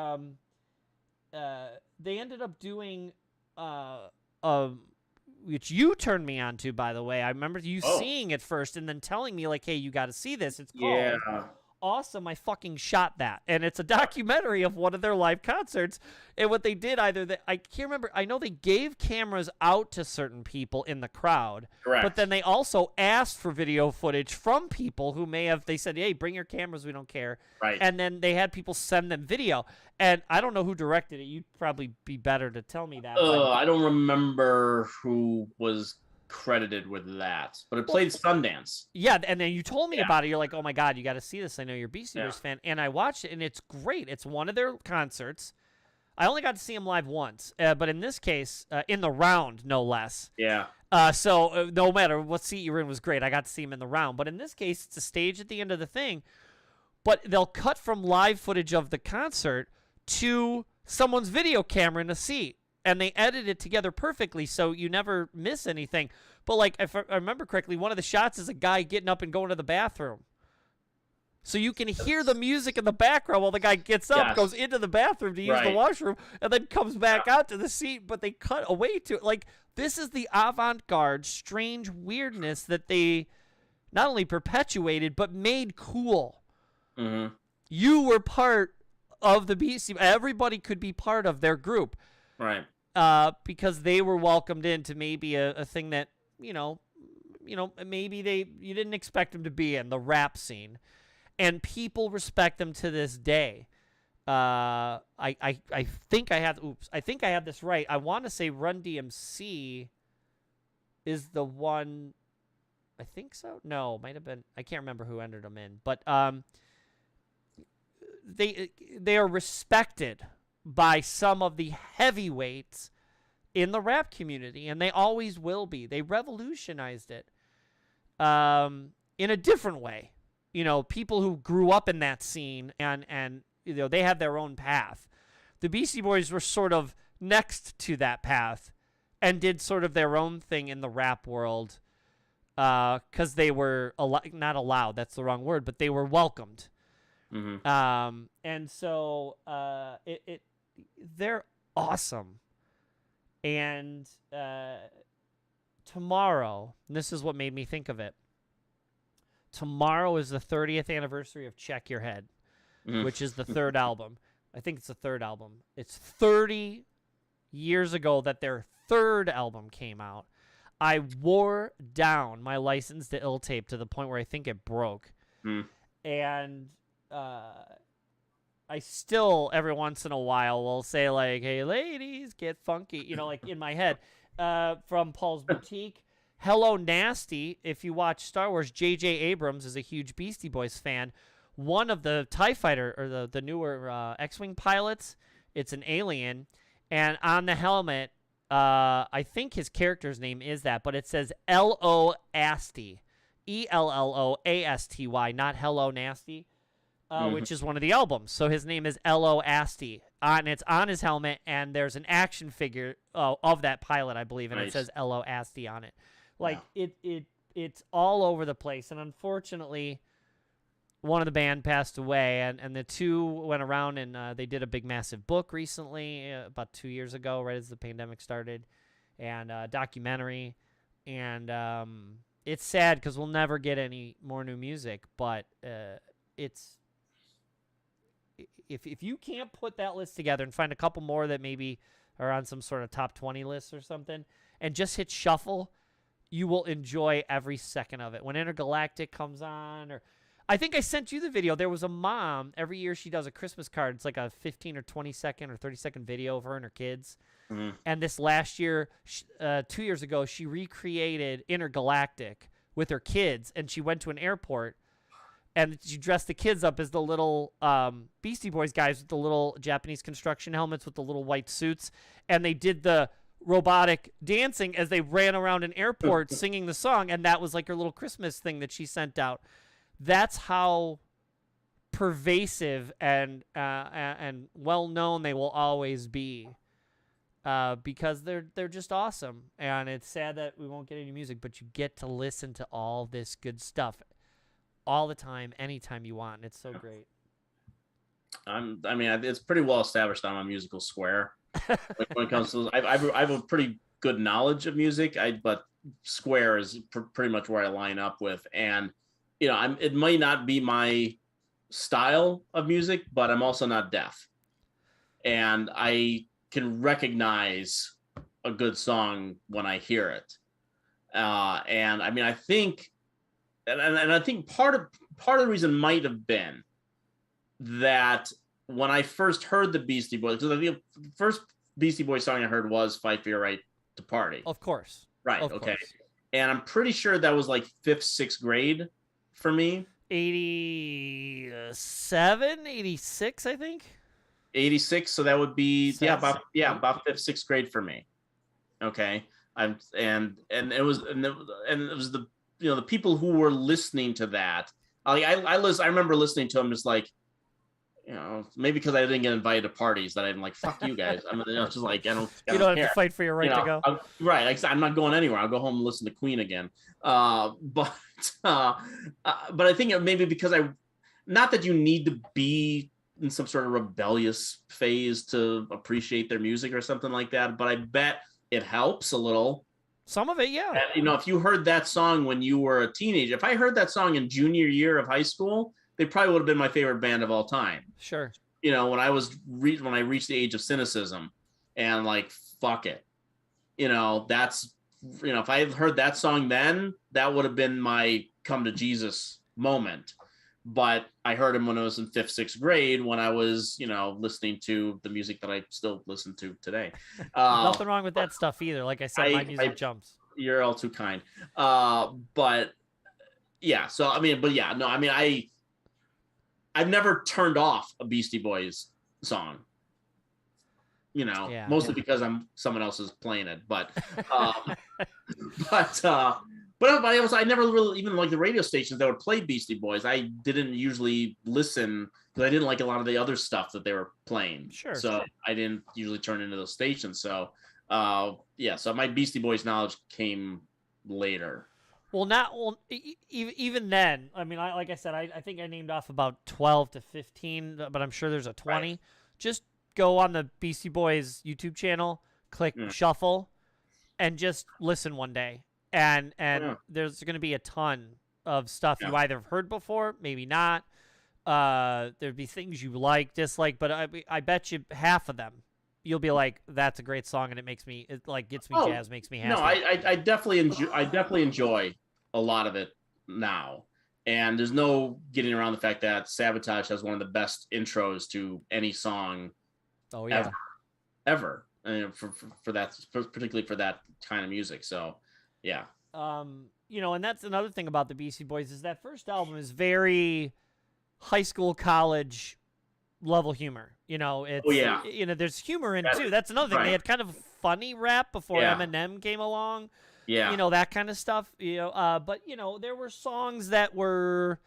they ended up doing which you turned me on to, by the way. I remember you seeing it first and then telling me, like, hey, you got to see this. It's called Awesome. I fucking shot that. And it's a documentary of one of their live concerts. And what they did, I can't remember. I know they gave cameras out to certain people in the crowd. Correct. But then they also asked for video footage from people who they said, hey, bring your cameras. We don't care. Right. And then they had people send them video. And I don't know who directed it. You'd probably be better to tell me that. I don't remember who was credited with that, but it played Sundance. Yeah, and then you told me about it. You're like, oh my God, you got to see this. I know you're a Beastie Boys fan. And I watched it, and it's great. It's one of their concerts. I only got to see them live once, but in this case, in the round, no less. Yeah. So no matter what seat you were in was great. I got to see them in the round. But in this case, it's a stage at the end of the thing. But they'll cut from live footage of the concert to someone's video camera in a seat. And they edit it together perfectly, so you never miss anything. But, like, if I remember correctly, one of the shots is a guy getting up and going to the bathroom. So you can hear the music in the background while the guy gets up, goes into the bathroom to use the washroom, and then comes back out to the seat, but they cut away to it. Like, this is the avant-garde, strange weirdness that they not only perpetuated, but made cool. Mm-hmm. You were part of the Beastie. Everybody could be part of their group. Right. Because they were welcomed into maybe a thing that, maybe you didn't expect them to be in, the rap scene. And people respect them to this day. I think I have. Oops, I think I have this right. I want to say Run DMC is the one. I think so. No, might have been. I can't remember who entered them in, but they are respected by some of the heavyweights in the rap community, and they always will be. They revolutionized it in a different way. You know, people who grew up in that scene and you know, they have their own path. The Beastie Boys were sort of next to that path and did sort of their own thing in the rap world because they were not allowed. That's the wrong word, but they were welcomed. Mm-hmm. And so they're awesome. And tomorrow, and this is what made me think of it. Tomorrow is the 30th anniversary of Check Your Head, which is the third album. I think it's the third album. It's 30 years ago that their third album came out. I wore down my License to Ill tape to the point where I think it broke. And I still, every once in a while, will say, like, hey, ladies, get funky, you know, like in my head. From Paul's Boutique. Hello, Nasty. If you watch Star Wars, J.J. Abrams is a huge Beastie Boys fan. One of the TIE Fighter, or the newer X-Wing pilots, it's an alien. And on the helmet, I think his character's name is that, but it says L.O. Asty. Elloasty, not Hello, Nasty, which is one of the albums. So his name is L.O. Asty. And it's on his helmet, and there's an action figure of that pilot, I believe, and It says L.O. Asty on it. Like, it's all over the place. And unfortunately, one of the band passed away, and the two went around, and they did a big, massive book recently, about 2 years ago, right as the pandemic started, and a documentary. And it's sad because we'll never get any more new music, but it's... If you can't put that list together and find a couple more that maybe are on some sort of top 20 list or something, and just hit shuffle, you will enjoy every second of it. When Intergalactic comes on, or I think I sent you the video. There was a mom, every year she does a Christmas card. It's like a 15 or 20 second or 30 second video of her and her kids. And this last year, 2 years ago, she recreated Intergalactic with her kids, and she went to an airport. And she dressed the kids up as the little Beastie Boys guys with the little Japanese construction helmets with the little white suits. And they did the robotic dancing as they ran around an airport singing the song. And that was like her little Christmas thing that she sent out. That's how pervasive and well-known they will always be. Because they're just awesome. And it's sad that we won't get any music, but you get to listen to all this good stuff all the time, anytime you want. And it's so great. I mean, it's pretty well established I'm a musical square. When it comes to, I have a pretty good knowledge of music, but square is pretty much where I line up with. And, you know, it might not be my style of music, but I'm also not deaf. And I can recognize a good song when I hear it. And I mean, I think, and I think part of the reason might have been that when I first heard the Beastie Boys, because the first Beastie Boys song I heard was "Fight for Your Right to Party." Of course, right? Of okay, course. And I'm pretty sure that was like 5th, 6th grade for me. 87, 86, I think. 86, so that would be about 5th, 6th grade for me. Okay, and it was the, you know, the people who were listening to that. I remember listening to them just like, you know, maybe because I didn't get invited to parties that I didn't like. Fuck you guys. I'm just like, I don't you don't care. have to fight for your right to go. Right. Like, I'm not going anywhere. I'll go home and listen to Queen again. But I think it maybe because not that you need to be in some sort of rebellious phase to appreciate their music or something like that. But I bet it helps a little. Some of it, yeah. And, you know, if you heard that song when you were a teenager, if I heard that song in junior year of high school, they probably would have been my favorite band of all time. Sure. You know, when I reached the age of cynicism and like, fuck it. You know, that's, you know, if I had heard that song then, that would have been my come to Jesus moment. but I heard him when I was in 5th, 6th grade when I was, listening to the music that I still listen to today. Nothing wrong with that stuff either. Like I said, my music jumps. You're all too kind. But yeah, so I mean, but yeah, no, I mean, I've never turned off a Beastie Boys song. Mostly because someone else is playing it, but I never really, even like the radio stations that would play Beastie Boys, I didn't usually listen because I didn't like a lot of the other stuff that they were playing. Sure. So I didn't usually turn into those stations. So so my Beastie Boys knowledge came later. Even then, I mean, like I said, I think I named off about 12 to 15, but I'm sure there's a 20. Right. Just go on the Beastie Boys YouTube channel, click shuffle, and just listen one day. And there's going to be a ton of stuff you either have heard before, maybe not. There'd be things you like, dislike, but I bet you half of them you'll be like, that's a great song, and it gets me jazz, makes me happy. No, I definitely enjoy a lot of it now. And there's no getting around the fact that Sabotage has one of the best intros to any song ever. For that, particularly for that kind of music. So yeah. And that's another thing about the Beastie Boys is that first album is very high school, college level humor. It's there's humor in it too. That's another thing. Right. They had kind of funny rap before Eminem came along. Yeah. That kind of stuff. But there were songs that were,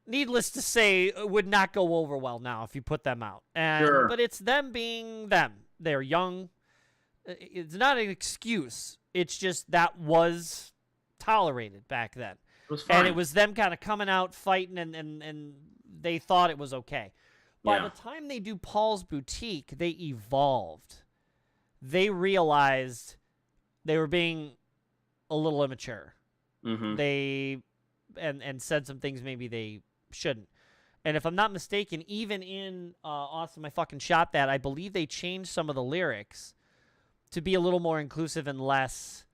needless to say, would not go over well now if you put them out. But it's them being them. They're young. It's not an excuse. It's just that was tolerated back then. It was fine. And it was them kind of coming out, fighting, and they thought it was okay. By the time they do Paul's Boutique, they evolved. They realized they were being a little immature. Mm-hmm. They and said some things maybe they shouldn't. And if I'm not mistaken, even in Awesome I Fucking Shot That, I believe they changed some of the lyrics to be a little more inclusive and less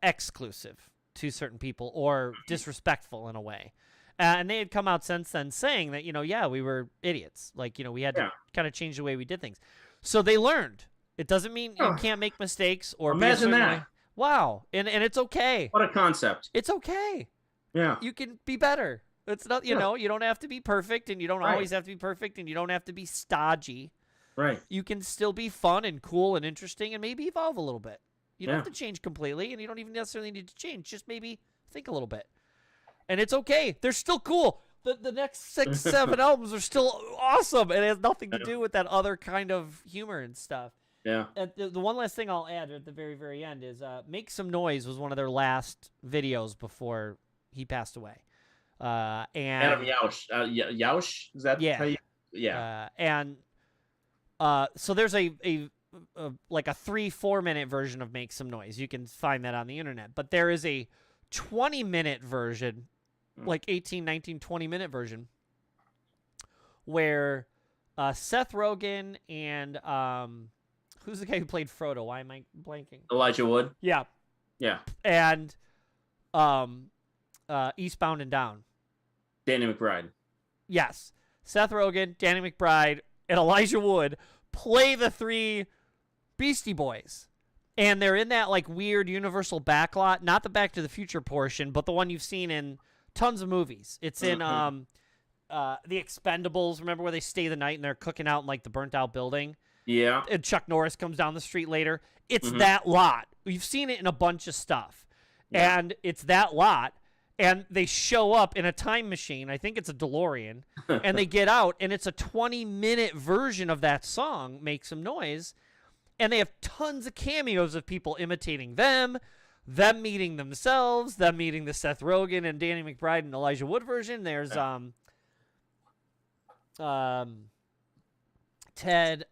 exclusive to certain people or disrespectful in a way. And they had come out since then saying that, we were idiots. Like, we had to kind of change the way we did things. So they learned. It doesn't mean you can't make mistakes or imagine that. Way. Wow. And it's okay. What a concept. It's okay. Yeah. You can be better. It's not, you don't have to be perfect, and you don't always have to be perfect, and you don't have to be stodgy. Right. You can still be fun and cool and interesting and maybe evolve a little bit. You don't have to change completely, and you don't even necessarily need to change. Just maybe think a little bit. And it's okay. They're still cool. The next 6, 7 albums are still awesome, and it has nothing to do with that other kind of humor and stuff. Yeah. And the one last thing I'll add at the very, very end is Make Some Noise was one of their last videos before he passed away. And Adam Yauch. Yauch? Is that how you... Yeah. So there's a like a 3-4 minute version of Make Some Noise. You can find that on the internet. But there is a 20-minute version, like 18, 19, 20-minute version, where Seth Rogen and who's the guy who played Frodo? Why am I blanking? Elijah Wood. Yeah. Yeah. And Eastbound and Down. Danny McBride. Yes. Seth Rogen, Danny McBride, and Elijah Wood play the 3 Beastie Boys. And they're in that like weird Universal backlot, not the Back to the Future portion, but the one you've seen in tons of movies. It's in The Expendables. Remember where they stay the night and they're cooking out in like the burnt out building? Yeah. And Chuck Norris comes down the street later. It's that lot. You've seen it in a bunch of stuff. Yeah. And it's that lot. And they show up in a time machine. I think it's a DeLorean. And they get out, and it's a 20-minute version of that song, Make Some Noise. And they have tons of cameos of people imitating them meeting themselves, them meeting the Seth Rogen and Danny McBride and Elijah Wood version. There's Ted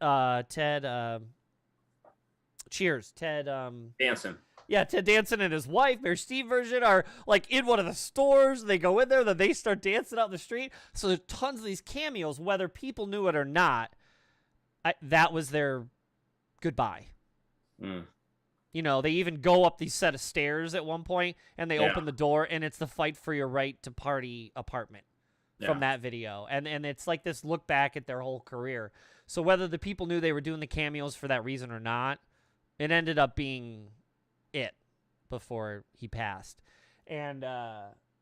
Danson. Yeah, Ted Danson and his wife, Mayor Steve version, are like in one of the stores. They go in there, then they start dancing out the street. So there's tons of these cameos, whether people knew it or not. That was their goodbye. They even go up these set of stairs at one point, and they open the door, and it's the Fight for Your Right to Party apartment. from that video, and it's like this look back at their whole career. So whether the people knew they were doing the cameos for that reason or not, it ended up being it before he passed. And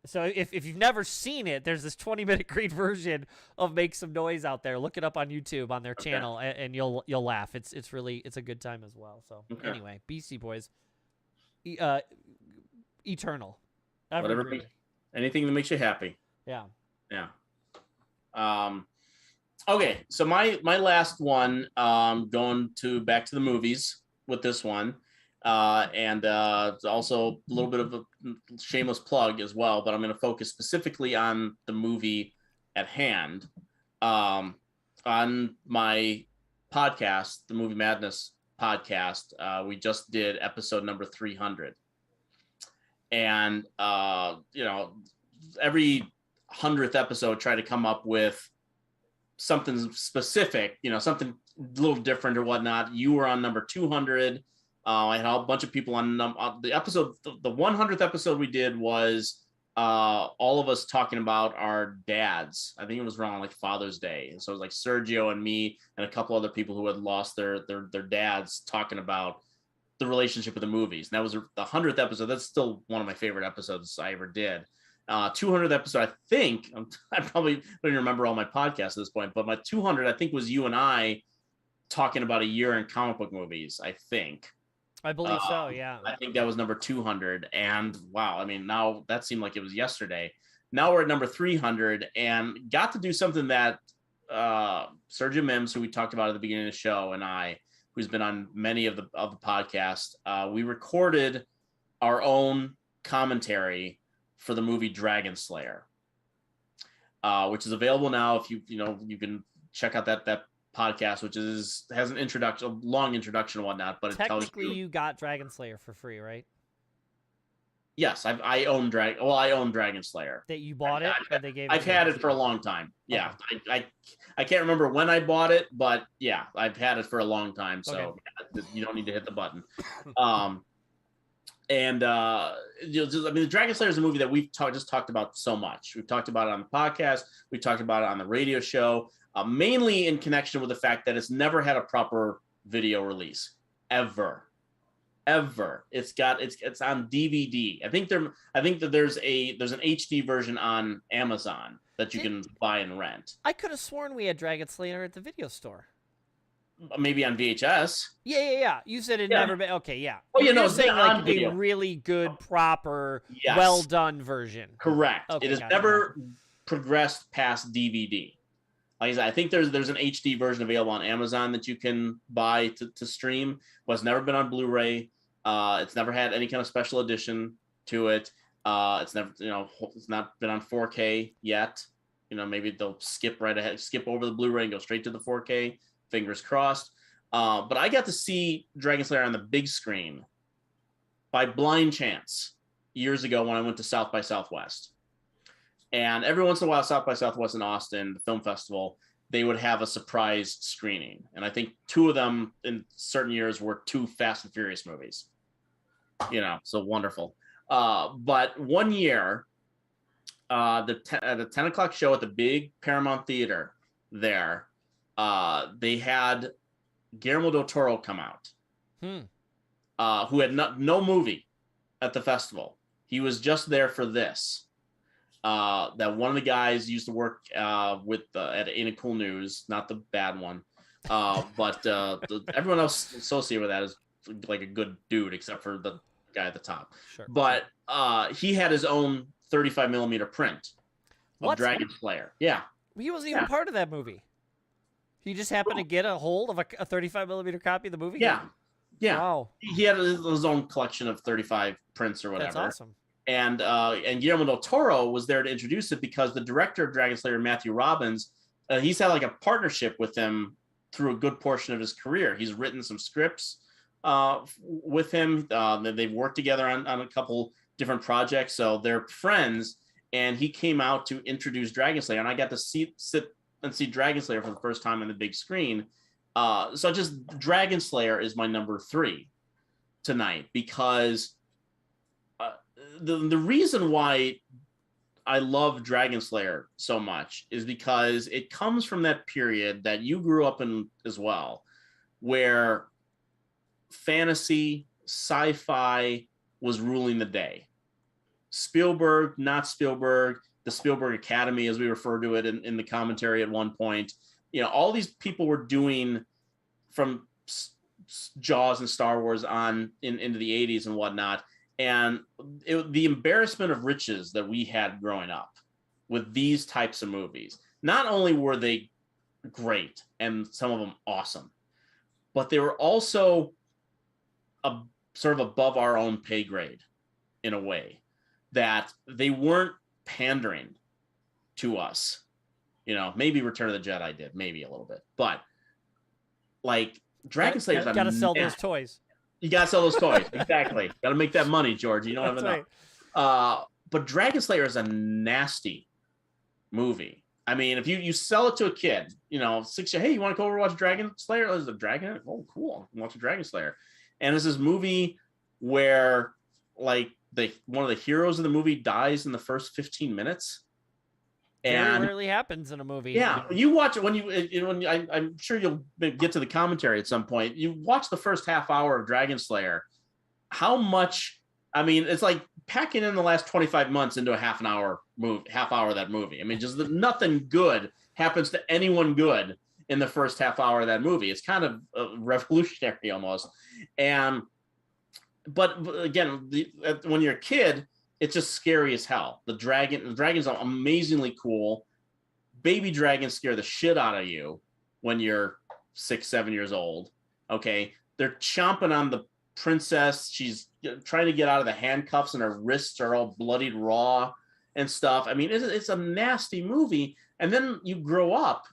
so if you've never seen it, there's this 20-minute great version of Make Some Noise out there. Look it up on YouTube on their channel, and you'll laugh. It's a good time as well. So anyway, Beastie Boys, eternal. Whatever, anything that makes you happy. Yeah. Okay, so my last one, going back to the movies with this one. And also a little bit of a shameless plug as well, but I'm going to focus specifically on the movie at hand. On my podcast, the Movie Madness podcast, we just did episode number 300. And, every 100th episode, try to come up with something specific, something a little different or whatnot. You were on number 200. I had a bunch of people on the episode. The 100th episode we did was all of us talking about our dads. I think it was around like Father's Day. And so it was like Sergio and me and a couple other people who had lost their dads, talking about the relationship with the movies. And that was the 100th episode. That's still one of my favorite episodes I ever did. 200th episode, I think, I probably don't even remember all my podcasts at this point, but my 200, I think, was you and I talking about a year in comic book movies, I think. I believe so, yeah. I think that was number 200. And wow, I mean, now that seemed like it was yesterday. Now we're at number 300 and got to do something that Sergio Mims, who we talked about at the beginning of the show, and I, who's been on many of the podcasts, we recorded our own commentary for the movie Dragonslayer, which is available now. If you can check out that podcast, which has an introduction, a long introduction and whatnot, but technically you got Dragonslayer for free, right? Yes, I own Dragonslayer. That you bought it, or they gave? I've had it for a long time. Yeah, okay. I can't remember when I bought it, but yeah, I've had it for a long time. So okay. You don't need to hit the button. And the Dragonslayer is a movie that we've just talked about so much. We've talked about it on the podcast. We talked about it on the radio show. Mainly in connection with the fact that it's never had a proper video release ever. It's on DVD. I think that there's an HD version on Amazon that you can buy and rent. I could have sworn we had Dragonslayer at the video store. Maybe on VHS. Yeah. You said it never been. Okay, yeah. Oh, you're saying like a really good, proper, well done version. Correct. Okay, it has never progressed past DVD. Like I said, I think there's an HD version available on Amazon that you can buy to stream, but it's never been on Blu-ray. It's never had any kind of special edition to it. It's never, it's not been on 4K yet. Maybe they'll skip over the Blu-ray and go straight to the 4K. Fingers crossed. But I got to see Dragonslayer on the big screen by blind chance years ago when I went to South by Southwest. And every once in a while, South by Southwest in Austin, the film festival, they would have a surprise screening. And I think two of them in certain years were 2 Fast and Furious movies. So wonderful. But one year, the 10 o'clock show at the big Paramount Theater there, they had Guillermo del Toro come out, who had no movie at the festival. He was just there for this. That one of the guys used to work at Ain't It Cool News, not the bad one, but everyone else associated with that is like a good dude, except for the guy at the top. Sure. But he had his own 35 millimeter print of Dragonslayer. Yeah, he wasn't even part of that movie. He just happened to get a hold of a 35 millimeter copy of the movie. Yeah. Wow. He had his own collection of 35 prints or whatever. That's awesome. And Guillermo del Toro was there to introduce it because the director of Dragonslayer, Matthew Robbins, he's had like a partnership with him through a good portion of his career. He's written some scripts with him. They've worked together on a couple different projects, so they're friends. And he came out to introduce Dragonslayer, and I got to sit and see Dragonslayer for the first time on the big screen. So just Dragonslayer is my number 3 tonight, because the reason why I love Dragonslayer so much is because it comes from that period that you grew up in as well, where fantasy, sci-fi was ruling the day. Spielberg, not Spielberg, the Spielberg Academy, as we refer to it in the commentary at one point. All these people were doing from Jaws and Star Wars on into the 80s and whatnot. And the embarrassment of riches that we had growing up with these types of movies, not only were they great and some of them awesome, but they were also sort of above our own pay grade in a way that they weren't pandering to us. Maybe Return of the Jedi did, maybe a little bit, but like Dragonslayer, got to sell those toys. You got to sell those toys. Exactly. Got to make that money, George. You don't have enough. Right. But Dragonslayer is a nasty movie. I mean, if you sell it to a kid, 6 years, hey, you want to go over and watch Dragonslayer? There's a dragon. Oh, cool. Watch a Dragonslayer. And it's this movie where like one of the heroes of the movie dies in the first 15 minutes. And very rarely happens in a movie. Yeah, you watch it I'm sure you'll get to the commentary at some point. You watch the first half hour of Dragonslayer. How much? I mean, it's like packing in the last 25 months into a half hour of that movie. I mean, just nothing good happens to anyone good in the first half hour of that movie. It's kind of revolutionary almost. But again, when you're a kid, it's just scary as hell. The dragons are amazingly cool. Baby dragons scare the shit out of you when you're 6, 7 years old. Okay. They're chomping on the princess. She's trying to get out of the handcuffs and her wrists are all bloodied raw and stuff. I mean, it's a nasty movie. And then you grow up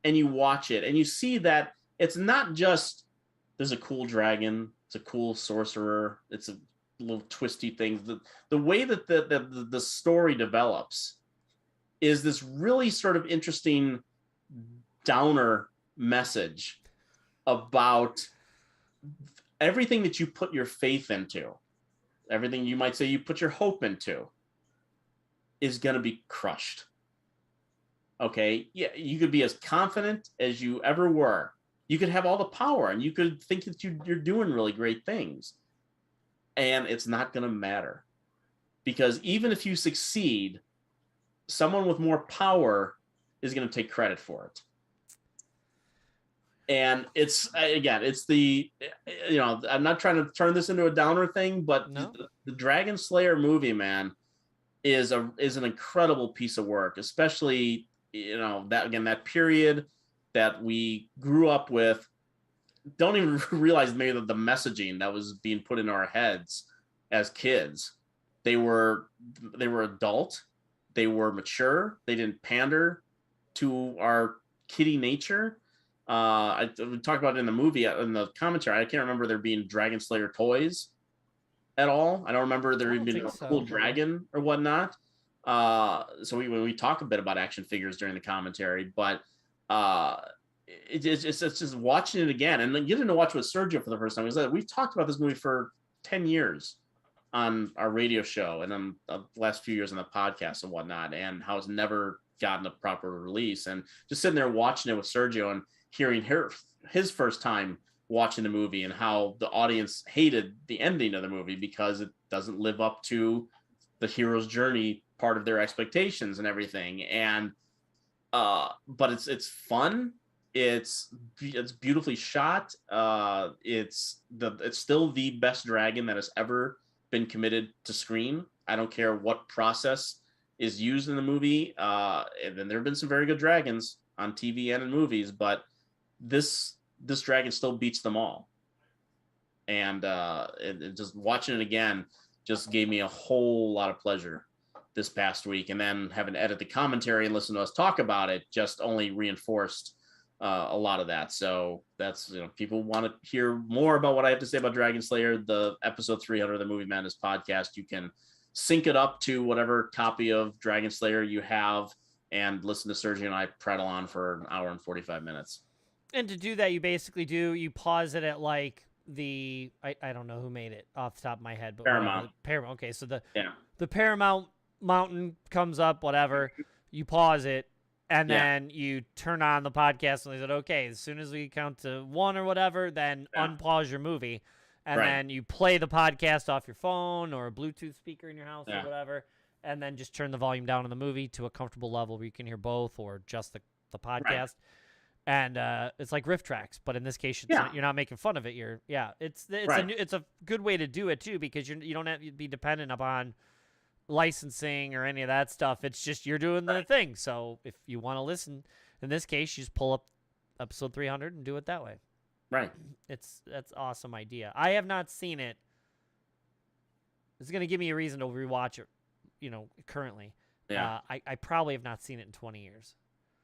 and you watch it and you see that it's not just there's a cool dragon, it's a cool sorcerer, it's a little twisty things. The way that the story develops is this really sort of interesting downer message about everything that you put your faith into, everything you might say you put your hope into, is going to be crushed. Okay, yeah, you could be as confident as you ever were. You could have all the power, and you could think that you're doing really great things. And it's not going to matter, because even if you succeed, someone with more power is going to take credit for it. And it's the, I'm not trying to turn this into a downer thing, but no. the Dragonslayer movie, man, is an incredible piece of work, especially, that period that we grew up with. Don't even realize maybe the messaging that was being put in our heads as kids. They were adult, they were mature, they didn't pander to our kiddie nature. We talked about it in the movie, in the commentary. I can't remember there being Dragonslayer toys at all. I don't remember there even being a cool dragon or whatnot. So we talk a bit about action figures during the commentary, but it's just watching it again and then getting to watch with Sergio for the first time. We've talked about this movie for 10 years on our radio show and on the last few years on the podcast and whatnot, and how it's never gotten a proper release. And just sitting there watching it with Sergio and hearing his first time watching the movie and how the audience hated the ending of the movie because it doesn't live up to the hero's journey part of their expectations and everything. And but it's fun. It's beautifully shot. It's still the best dragon that has ever been committed to screen. I don't care what process is used in the movie. And then there have been some very good dragons on TV and in movies, but this dragon still beats them all. And just watching it again just gave me a whole lot of pleasure this past week. And then having to edit the commentary and listen to us talk about it just only reinforced a lot of that. So that's, people want to hear more about what I have to say about Dragonslayer, the episode 300 of the Movie Madness podcast. You can sync it up to whatever copy of Dragonslayer you have and listen to Sergio and I prattle on for an hour and 45 minutes. And to do that, you pause it at like I don't know who made it off the top of my head, but Paramount. Paramount. Okay, so the Paramount mountain comes up, whatever, you pause it, and then you turn on the podcast, and they said, okay, as soon as we count to 1 or whatever, then unpause your movie, and then you play the podcast off your phone or a Bluetooth speaker in your house or whatever, and then just turn the volume down on the movie to a comfortable level where you can hear both or just the podcast. And it's like riff tracks, but in this case, you're not making fun of it. It's a good way to do it too, because you don't have to be dependent upon licensing or any of that stuff. It's just you're doing the thing. So if you want to listen, in this case, you just pull up episode 300 and do it that way. Right. That's awesome idea. I have not seen it. It's going to give me a reason to rewatch it, currently. Yeah. I probably have not seen it in 20 years.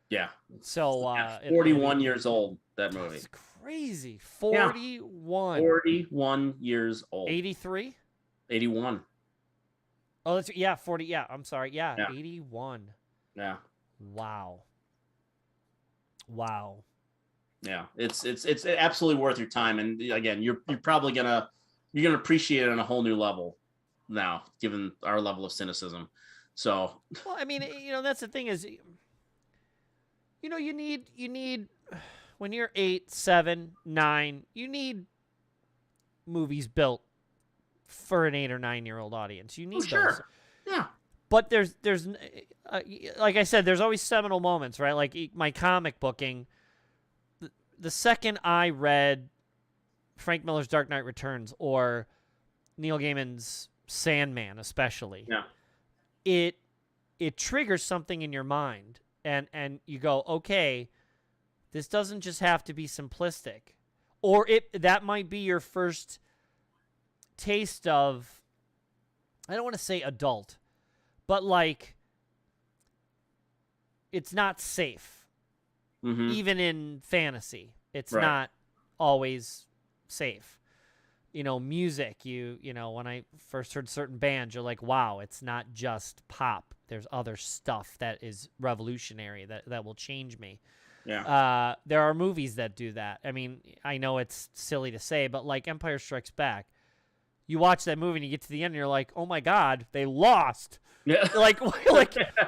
Yeah. So 41 years old, that movie. That's crazy. 41. 41 years old. 83? 81. Oh, 40. Yeah, I'm sorry. Yeah, 81. Yeah. Wow. Yeah, it's absolutely worth your time, and again, you're probably gonna appreciate it on a whole new level now, given our level of cynicism. So, well, I mean, that's the thing is, you need when you're 8, 7, 9, you need movies built for an 8 or 9-year-old audience. You need those. Yeah. But there's like I said, there's always seminal moments, right? Like my comic booking. The second I read Frank Miller's Dark Knight Returns or Neil Gaiman's Sandman, especially, it triggers something in your mind, and you go, okay, this doesn't just have to be simplistic, or that might be your first taste of, I don't want to say adult, but like it's not safe. Mm-hmm. Even in fantasy, it's not always safe. Music, when I first heard certain bands, you're like, wow, it's not just pop. There's other stuff that is revolutionary that will change me. Yeah. There are movies that do that. I mean, I know it's silly to say, but like Empire Strikes Back, you watch that movie and you get to the end and you're like, oh my God, they lost. Yeah. like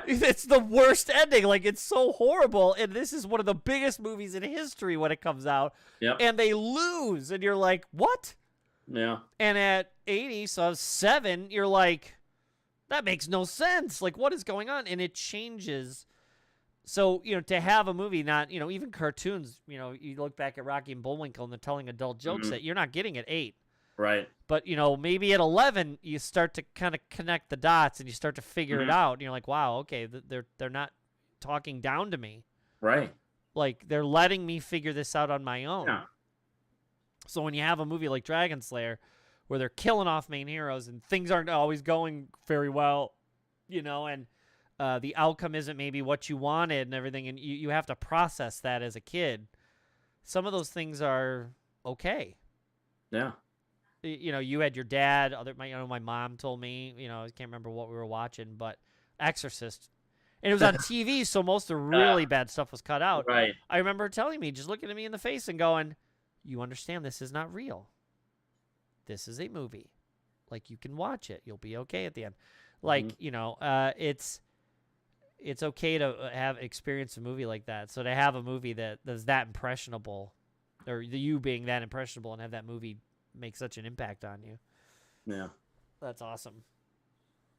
it's the worst ending. Like, it's so horrible. And this is one of the biggest movies in history when it comes out. Yep. And they lose. And you're like, what? Yeah. And at 80, so I was 7, you're like, that makes no sense. Like, what is going on? And it changes. So, to have a movie not, even cartoons, you look back at Rocky and Bullwinkle and they're telling adult jokes that you're not getting at 8. Right. But, maybe at 11, you start to kind of connect the dots and you start to figure it out. And you're like, wow, okay, they're not talking down to me. Right. Like, they're letting me figure this out on my own. Yeah. So when you have a movie like Dragonslayer where they're killing off main heroes and things aren't always going very well, and the outcome isn't maybe what you wanted and everything, and you have to process that as a kid, some of those things are okay. Yeah. You had your dad, my mom told me, I can't remember what we were watching, but Exorcist. And it was on TV, so most of the really bad stuff was cut out. Right. I remember her telling me, just looking at me in the face and going, you understand this is not real. This is a movie. Like, you can watch it. You'll be okay at the end. Like, it's okay to have experience a movie like that. So to have a movie that's that impressionable, or you being that impressionable and have that movie make such an impact on you. Yeah. That's awesome.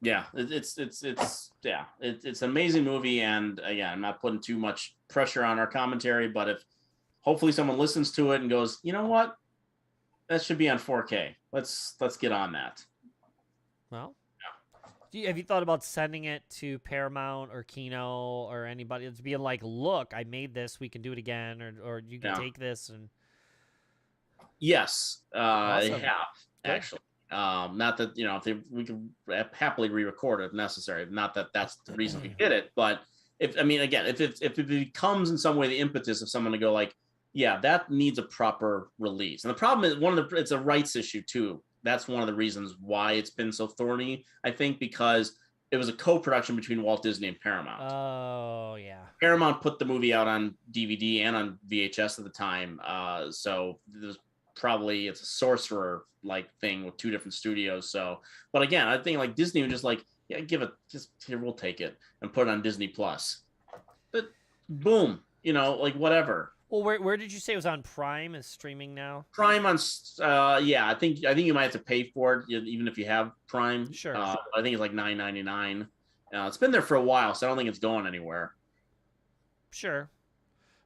Yeah, it's an amazing movie, and again, I'm not putting too much pressure on our commentary, but if hopefully someone listens to it and goes, you know what, that should be on 4K. Let's get on that. Well, have you thought about sending it to Paramount or Kino or anybody? It's being like, look, I made this. We can do it again, or you can take this and. Yes, awesome. They have actually. Not that we can happily re-record it if necessary. Not that that's the reason we did it, but if it becomes in some way the impetus of someone to go like, yeah, that needs a proper release. And the problem is it's a rights issue too. That's one of the reasons why it's been so thorny. I think because it was a co-production between Walt Disney and Paramount. Oh yeah. Paramount put the movie out on DVD and on VHS at the time, so there's probably it's a sorcerer like thing with 2 different studios. So, but again, I think like Disney was just like, Yeah, give it. Just here, we'll take it and put it on Disney Plus. But boom, like whatever. Well, where did you say it was on Prime? Is streaming now? Prime on, yeah, I think you might have to pay for it even if you have Prime. Sure. I think it's like $9.99. It's been there for a while, so I don't think it's going anywhere. Sure.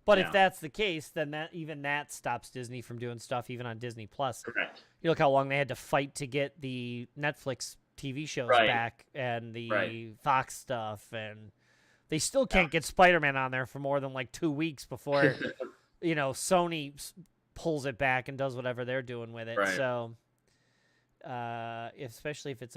But Yeah. if that's the case, then that stops Disney from doing stuff even on Disney Plus. Correct. You look how long they had to fight to get the Netflix TV shows back and the Fox stuff, and they still can't get Spider-Man on there for more than like 2 weeks before Sony pulls it back and does whatever they're doing with it. Right. So especially if it's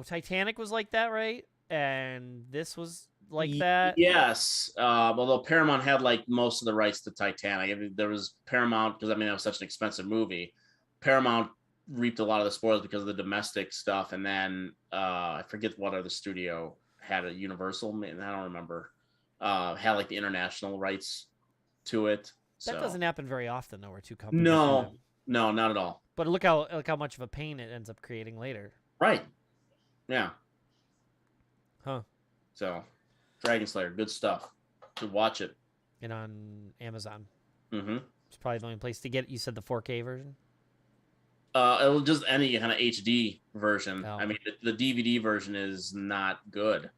Titanic was like that, right? And this was like that. Yes. Although Paramount had like most of the rights to Titanic. I mean, there was Paramount because that was such an expensive movie. Paramount reaped a lot of the spoils because of the domestic stuff, and then I forget what other studio had a Universal. I don't remember. Had like the international rights to it. That doesn't happen very often, though, where two companies. No, not at all. But look how much of a pain it ends up creating later. Right. Yeah. Huh. So, Dragonslayer, good stuff. Good, watch it. And on Amazon. Mm-hmm. It's probably the only place to get it. You said the 4K version? It'll just any kind of HD version. Oh. I mean, the DVD version is not good.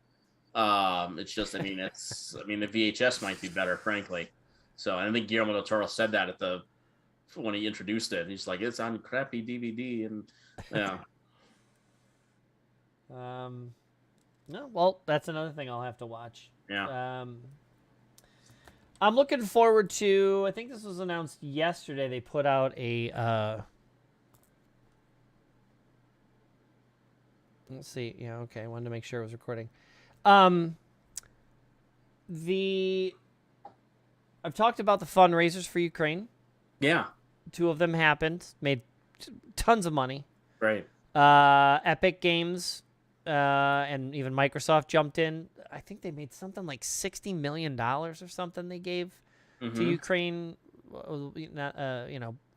It's just, the VHS might be better, frankly. So I think Guillermo del Toro said that when he introduced it. He's like, it's on crappy DVD, and yeah. No, well, that's another thing I'll have to watch. Yeah. I'm looking forward to. I think this was announced yesterday. They put out a. Let's see. Yeah, okay. I wanted to make sure it was recording. I've talked about the fundraisers for Ukraine. Yeah. 2 of them happened. Made tons of money. Right. Epic Games and even Microsoft jumped in. I think they made something like $60 million or something they gave to Ukraine,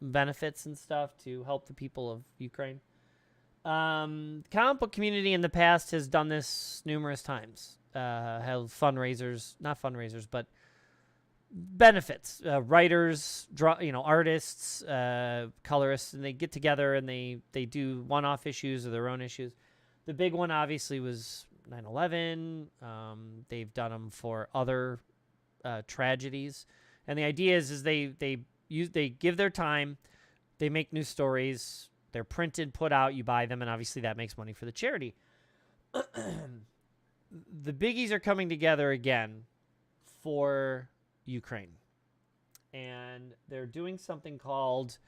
benefits and stuff to help the people of Ukraine. Comic book community in the past has done this numerous times. Have fundraisers, not fundraisers, but benefits. Writers, artists, colorists, and they get together and they do one-off issues or their own issues. The big one obviously was 9/11. They've done them for other tragedies, and the idea is they give their time, they make new stories. They're printed, put out, you buy them, and obviously that makes money for the charity. The biggies are coming together again for Ukraine. And they're doing something called,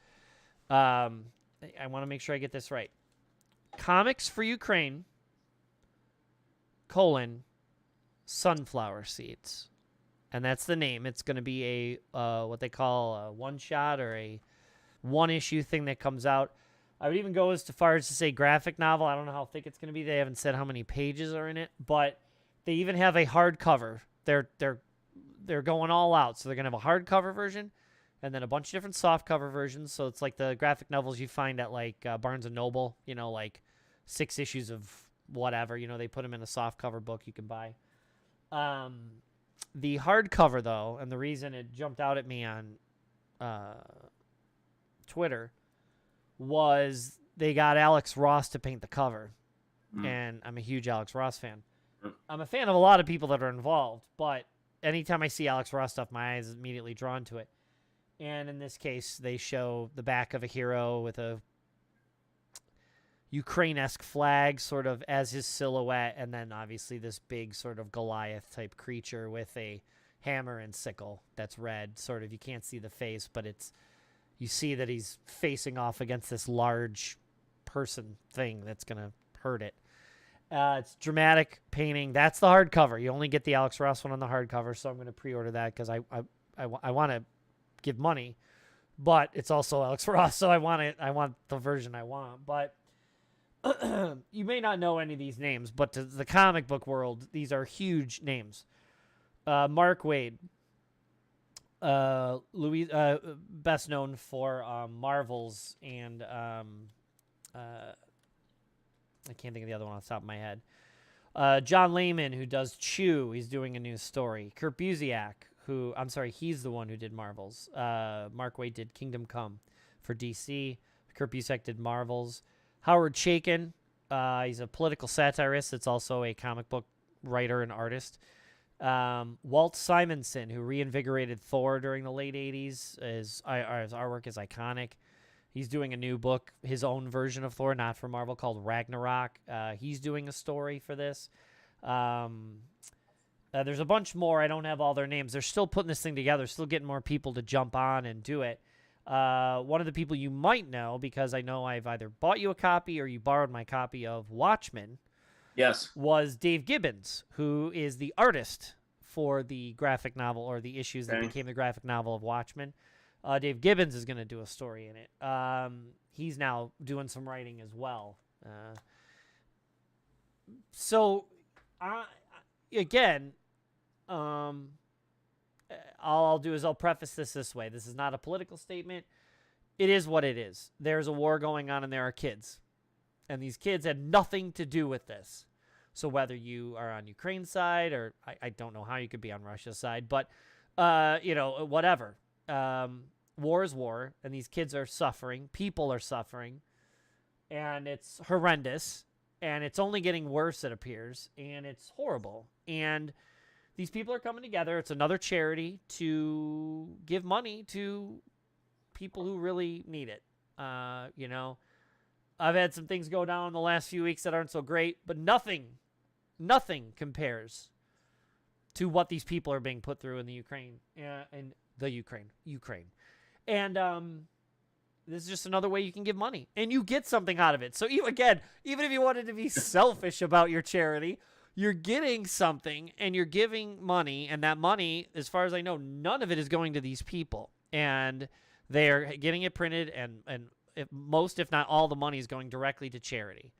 I want to make sure I get this right, Comics for Ukraine, sunflower seeds. And that's the name. It's going to be a what they call a one-shot or a one-issue thing that comes out. I would even go as far as to say graphic novel. I don't know how thick it's going to be. They haven't said how many pages are in it, but they even have a hardcover. They're going all out. So they're going to have a hardcover version and then a bunch of different softcover versions. So it's like the graphic novels you find at like Barnes & Noble, like 6 issues of whatever. They put them in a softcover book you can buy. The hardcover, though, and the reason it jumped out at me on Twitter was they got Alex Ross to paint the cover. And I'm a huge Alex Ross fan. I'm a fan of a lot of people that are involved, but anytime I see Alex Ross stuff, my eyes is immediately drawn to it. And in this case, they show the back of a hero with a Ukraine-esque flag sort of as his silhouette, and then obviously this big sort of Goliath-type creature with a hammer and sickle that's red. Sort of, you can't see the face, but you see that he's facing off against this large person thing that's going to hurt it. It's dramatic painting. That's the hardcover. You only get the Alex Ross one on the hardcover, so I'm going to pre-order that because I want to give money, but it's also Alex Ross, so I want the version I want. But you may not know any of these names, but to the comic book world, these are huge names. Mark Waid, Louis, best known for Marvels and I can't think of the other one off the top of my head. John Layman, who does Chew, he's doing a new story. Kurt Busiek, he's the one who did Marvels. Mark Waid did Kingdom Come for DC. Kurt Busiek did Marvels. Howard Chaykin, he's a political satirist. It's also a comic book writer and artist. Walt Simonson, who reinvigorated Thor during the late 80s. His artwork is iconic. He's doing a new book, his own version of Thor, not for Marvel, called Ragnarok. He's doing a story for this. There's a bunch more. I don't have all their names. They're still putting this thing together, still getting more people to jump on and do it. One of the people you might know, because I know I've either bought you a copy or you borrowed my copy of Watchmen, yes, was Dave Gibbons, who is the artist for the graphic novel, or the issues that became the graphic novel of Watchmen. Dave Gibbons is going to do a story in it. He's now doing some writing as well. Again, all I'll do is I'll preface this way. This is not a political statement. It is what it is. There's a war going on, and there are kids. And these kids had nothing to do with this. So whether you are on Ukraine's side, or I don't know how you could be on Russia's side, but, whatever. War is war, and these kids are suffering. People are suffering. And it's horrendous. And it's only getting worse, it appears. And it's horrible. And these people are coming together. It's another charity to give money to people who really need it. I've had some things go down in the last few weeks that aren't so great, but nothing compares to what these people are being put through in the Ukraine. And this is just another way you can give money, and you get something out of it. So even if you wanted to be selfish about your charity, you're getting something, and you're giving money, and that money, as far as I know, none of it is going to these people, and they're getting it printed, and if not all, the money is going directly to charity.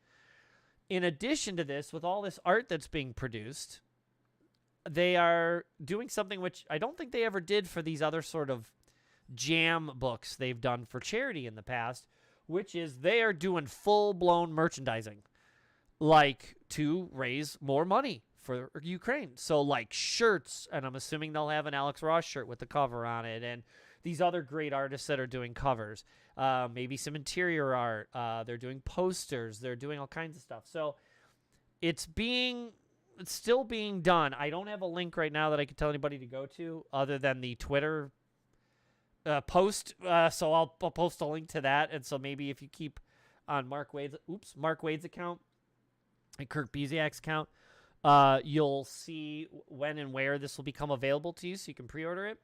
In addition to this, with all this art that's being produced, they are doing something which I don't think they ever did for these other sort of jam books they've done for charity in the past, which is they are doing full-blown merchandising, like to raise more money for Ukraine. So like shirts, and I'm assuming they'll have an Alex Ross shirt with the cover on it, and these other great artists that are doing covers, maybe some interior art. They're doing posters. They're doing all kinds of stuff. So it's still being done. I don't have a link right now that I could tell anybody to go to other than the Twitter post. So I'll post a link to that. And so maybe if you keep on Mark Waid's account and Kurt Busiek's account, you'll see when and where this will become available to you, so you can pre-order it.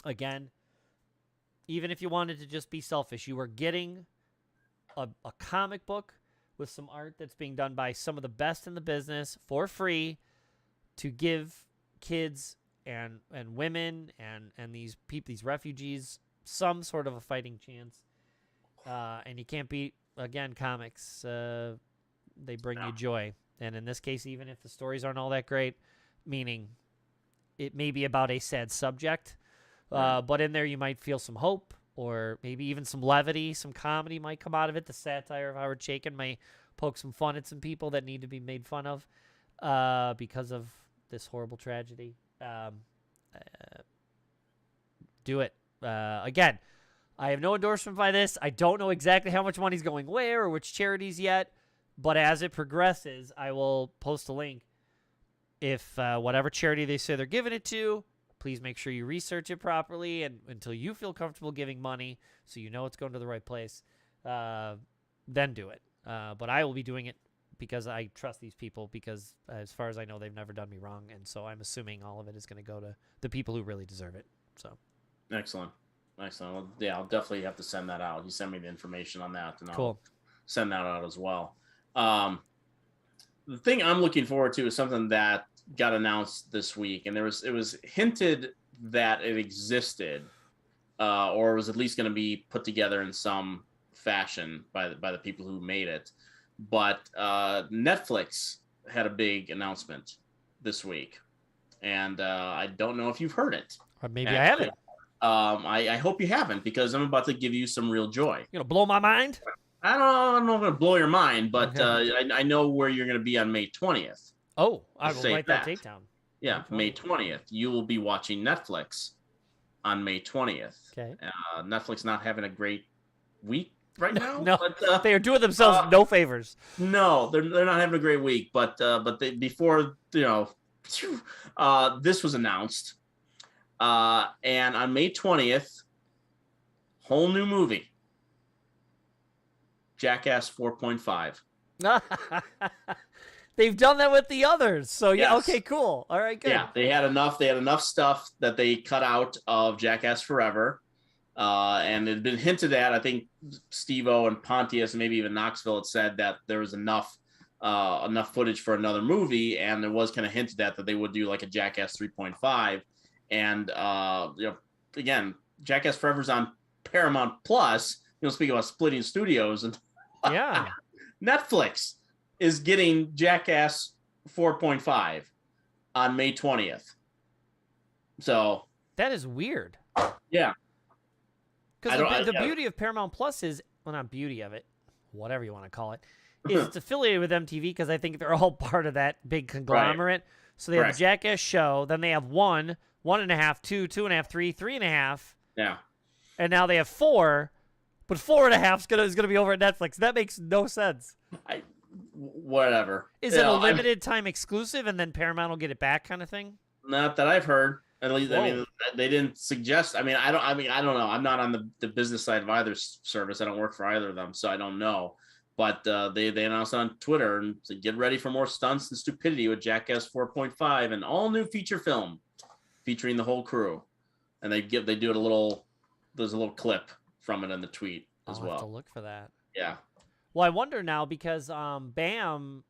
Again, even if you wanted to just be selfish, you are getting a comic book with some art that's being done by some of the best in the business for free to give kids and women and these refugees some sort of a fighting chance. And you can't beat, again, comics. They bring you joy. And in this case, even if the stories aren't all that great, meaning it may be about a sad subject, but in there you might feel some hope, or maybe even some levity, some comedy might come out of it. The satire of Howard Chaykin may poke some fun at some people that need to be made fun of because of this horrible tragedy. Do it. Again, I have no endorsement by this. I don't know exactly how much money's going where or which charities yet, but as it progresses, I will post a link. If whatever charity they say they're giving it to, please make sure you research it properly, and until you feel comfortable giving money so you know it's going to the right place, then do it. But I will be doing it because I trust these people, because as far as I know, they've never done me wrong, and so I'm assuming all of it is going to go to the people who really deserve it. So, excellent. Well, yeah, I'll definitely have to send that out. You send me the information on that, and cool. I'll send that out as well. The thing I'm looking forward to is something that got announced this week, and it was hinted that it existed, or was at least going to be put together in some fashion by the people who made it. But Netflix had a big announcement this week, and I don't know if you've heard it. Or maybe I haven't. I hope you haven't, because I'm about to give you some real joy. You know, blow my mind. I don't know if I'm going to blow your mind, but Okay. I know where you're going to be on May 20th. Oh, I will Say write that date down. Yeah, May 20th. You will be watching Netflix on May 20th. Okay. Netflix not having a great week right now. No, but, they are doing themselves no favors. No, they're not having a great week. But before this was announced, and on May 20th, whole new movie, Jackass 4.5. They've done that with the others, so yeah. Yes. Okay, cool. All right, good. Yeah, they had enough stuff that they cut out of Jackass Forever, and it had been hinted at. I think Steve-O and Pontius and maybe even Knoxville had said that there was enough footage for another movie, and there was kind of hinted at that they would do like a Jackass 3.5. And again, Jackass Forever's on Paramount Plus. Speaking about splitting studios, and yeah, Netflix is getting Jackass 4.5 on May 20th. So that is weird. Yeah. Because the beauty of Paramount Plus is, well, not beauty of it, whatever you want to call it, is it's affiliated with MTV because I think they're all part of that big conglomerate. Right. So they have the Jackass show, then they have 1, 1.5, 2, 2.5, 3, 3.5. Yeah. And now they have 4, but 4.5 is gonna be over at Netflix. That makes no sense. Whatever. Is it a limited time exclusive, and then Paramount will get it back, kind of thing? Not that I've heard. At least, I mean, they didn't suggest. I don't know. I'm not on the business side of either service. I don't work for either of them, so I don't know. But they announced on Twitter and said, "Get ready for more stunts and stupidity with Jackass 4.5, an all new feature film featuring the whole crew." And they do it there's a little clip from it in the tweet as well. I'll have to look for that. Yeah. Well, I wonder now because BAM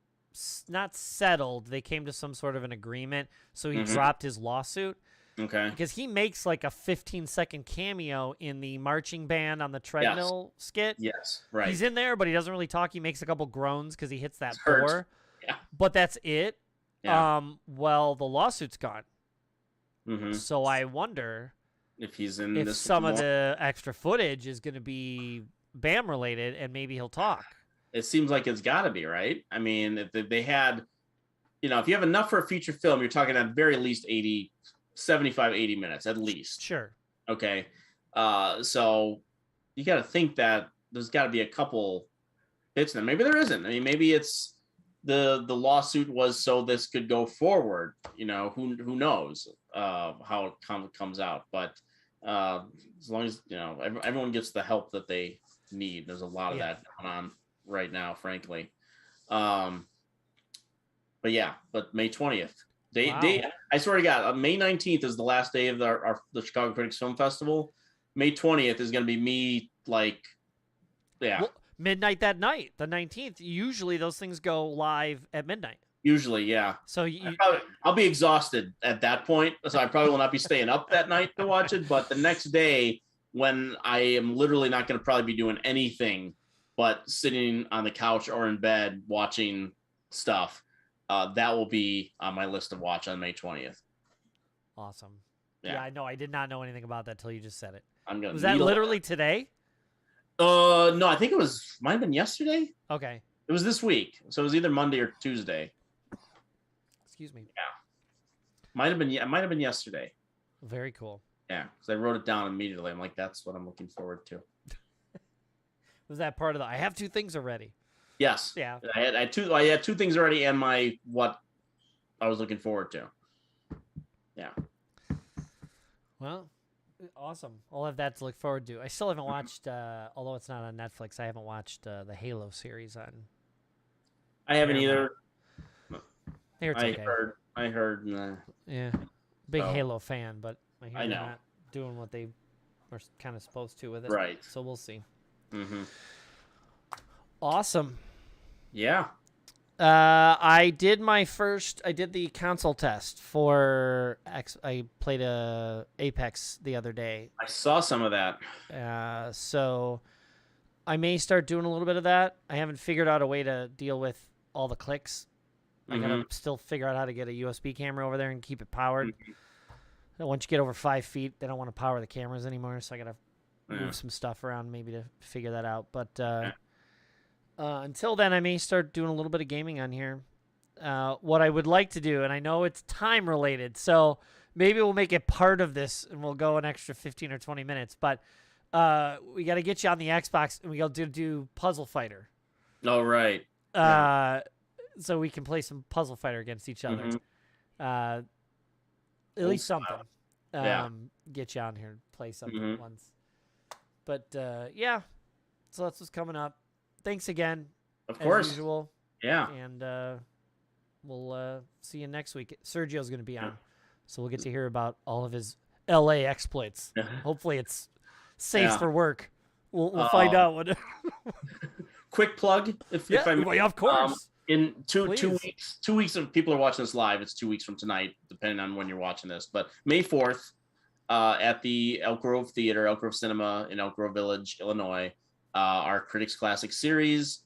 not settled. They came to some sort of an agreement, so he dropped his lawsuit. Okay. Because he makes like a 15-second cameo in the marching band on the treadmill skit. Yes, right. He's in there, but he doesn't really talk. He makes a couple groans because he hits that door. Yeah. But that's it. Yeah. Well, the lawsuit's gone. Mm-hmm. So I wonder if he's in if some of the extra footage is going to be BAM related, and maybe he'll talk. It seems like it's got to be, right? I mean, if they had, if you have enough for a feature film, you're talking at very least 75, 80 minutes at least. Sure. Okay. So you got to think that there's got to be a couple bits in there. Maybe there isn't. I mean, maybe it's the lawsuit was so this could go forward. Who knows how it comes out. But as long as everyone gets the help that they need, there's a lot of that going on right now, frankly. But May 20th. I swear to God, May 19th is the last day of the Chicago Critics Film Festival. May 20th is going to be me, well, midnight that night, the 19th. Usually those things go live at midnight. Usually, yeah. So I'll be exhausted at that point, so I probably will not be staying up that night to watch it. But the next day, when I am literally not going to probably be doing anything but sitting on the couch or in bed watching stuff, that will be on my list to watch on May 20th. Awesome. Yeah, I know. I did not know anything about that till you just said it. Was that literally today? No, I think might have been yesterday. Okay. It was this week, so it was either Monday or Tuesday. Excuse me. Yeah. Might have been yesterday. Very cool. Yeah, because I wrote it down immediately. I'm like, that's what I'm looking forward to. Was that part of I have 2 things already? Yes. Yeah. I had 2 things already, and what I was looking forward to. Yeah. Well, awesome. I'll have that to look forward to. I still haven't watched, although it's not on Netflix, I haven't watched the Halo series on. I haven't either. I heard. Yeah. Big Halo fan, but I know. Not doing what they are kind of supposed to with it. Right. So we'll see. Mm-hmm. Awesome. Yeah. I did the console test for I played Apex the other day. I saw some of that. So I may start doing a little bit of that. I haven't figured out a way to deal with all the clicks. I gotta still figure out how to get a USB camera over there and keep it powered. Once you get over 5 feet, they don't want to power the cameras anymore, so I gotta move some stuff around maybe to figure that out. But Until then, I may start doing a little bit of gaming on here. What I would like to do, and I know it's time related, so maybe we'll make it part of this, and we'll go an extra 15 or 20 minutes. But we got to get you on the Xbox, and we got to do Puzzle Fighter. Oh, right. So we can play some Puzzle Fighter against each other. Mm-hmm. At least something. Yeah. Get you on here and play something once. But yeah, so that's what's coming up. Thanks again. Of course. As usual. Yeah. And we'll see you next week. Sergio's going to be on, so we'll get to hear about all of his LA exploits. Hopefully it's safe for work. We'll find out what. Quick plug, if I may. Well, of course. In two weeks, if people are watching this live, it's 2 weeks from tonight, depending on when you're watching this. But May 4th, at the Elk Grove Theater, Elk Grove Cinema in Elk Grove Village, Illinois, our Critics Classic series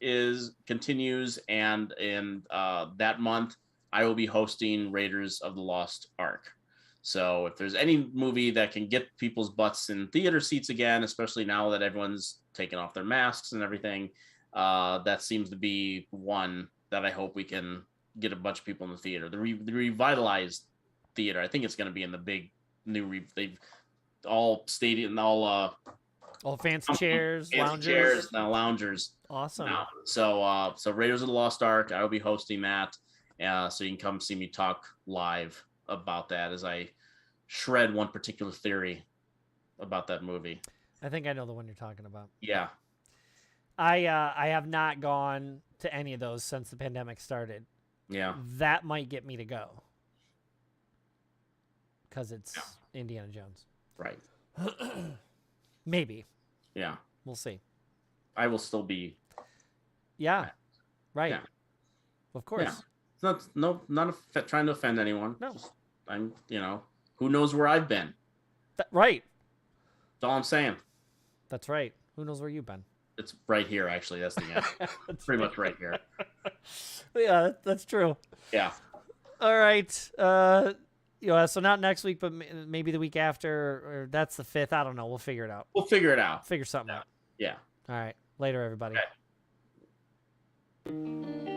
continues, and in that month, I will be hosting Raiders of the Lost Ark. So if there's any movie that can get people's butts in theater seats again, especially now that everyone's taken off their masks and everything, that seems to be one that I hope we can get a bunch of people in the theater. The revitalized theater, I think it's going to be in the big new they've all stadium, all fancy chairs, loungers. Chairs, now loungers. Awesome. Now. So Raiders of the Lost Ark, I will be hosting that. So you can come see me talk live about that as I shred one particular theory about that movie. I think I know the one you're talking about. Yeah. I have not gone to any of those since the pandemic started. Yeah. That might get me to go. Because it's Indiana Jones. Right. Maybe. Yeah. We'll see. I will still be. Yeah. Right. Yeah. Of course. Yeah. It's not trying to offend anyone. No. I'm, who knows where I've been. Right. That's all I'm saying. That's right. Who knows where you've been? It's right here, actually. That's the end. Pretty much right here. Yeah, that's true. Yeah. All right. So not next week, but maybe the week after, or that's the 5th. I don't know. We'll figure it out. We'll figure it out. Figure something out. Yeah. All right. Later, everybody. Okay.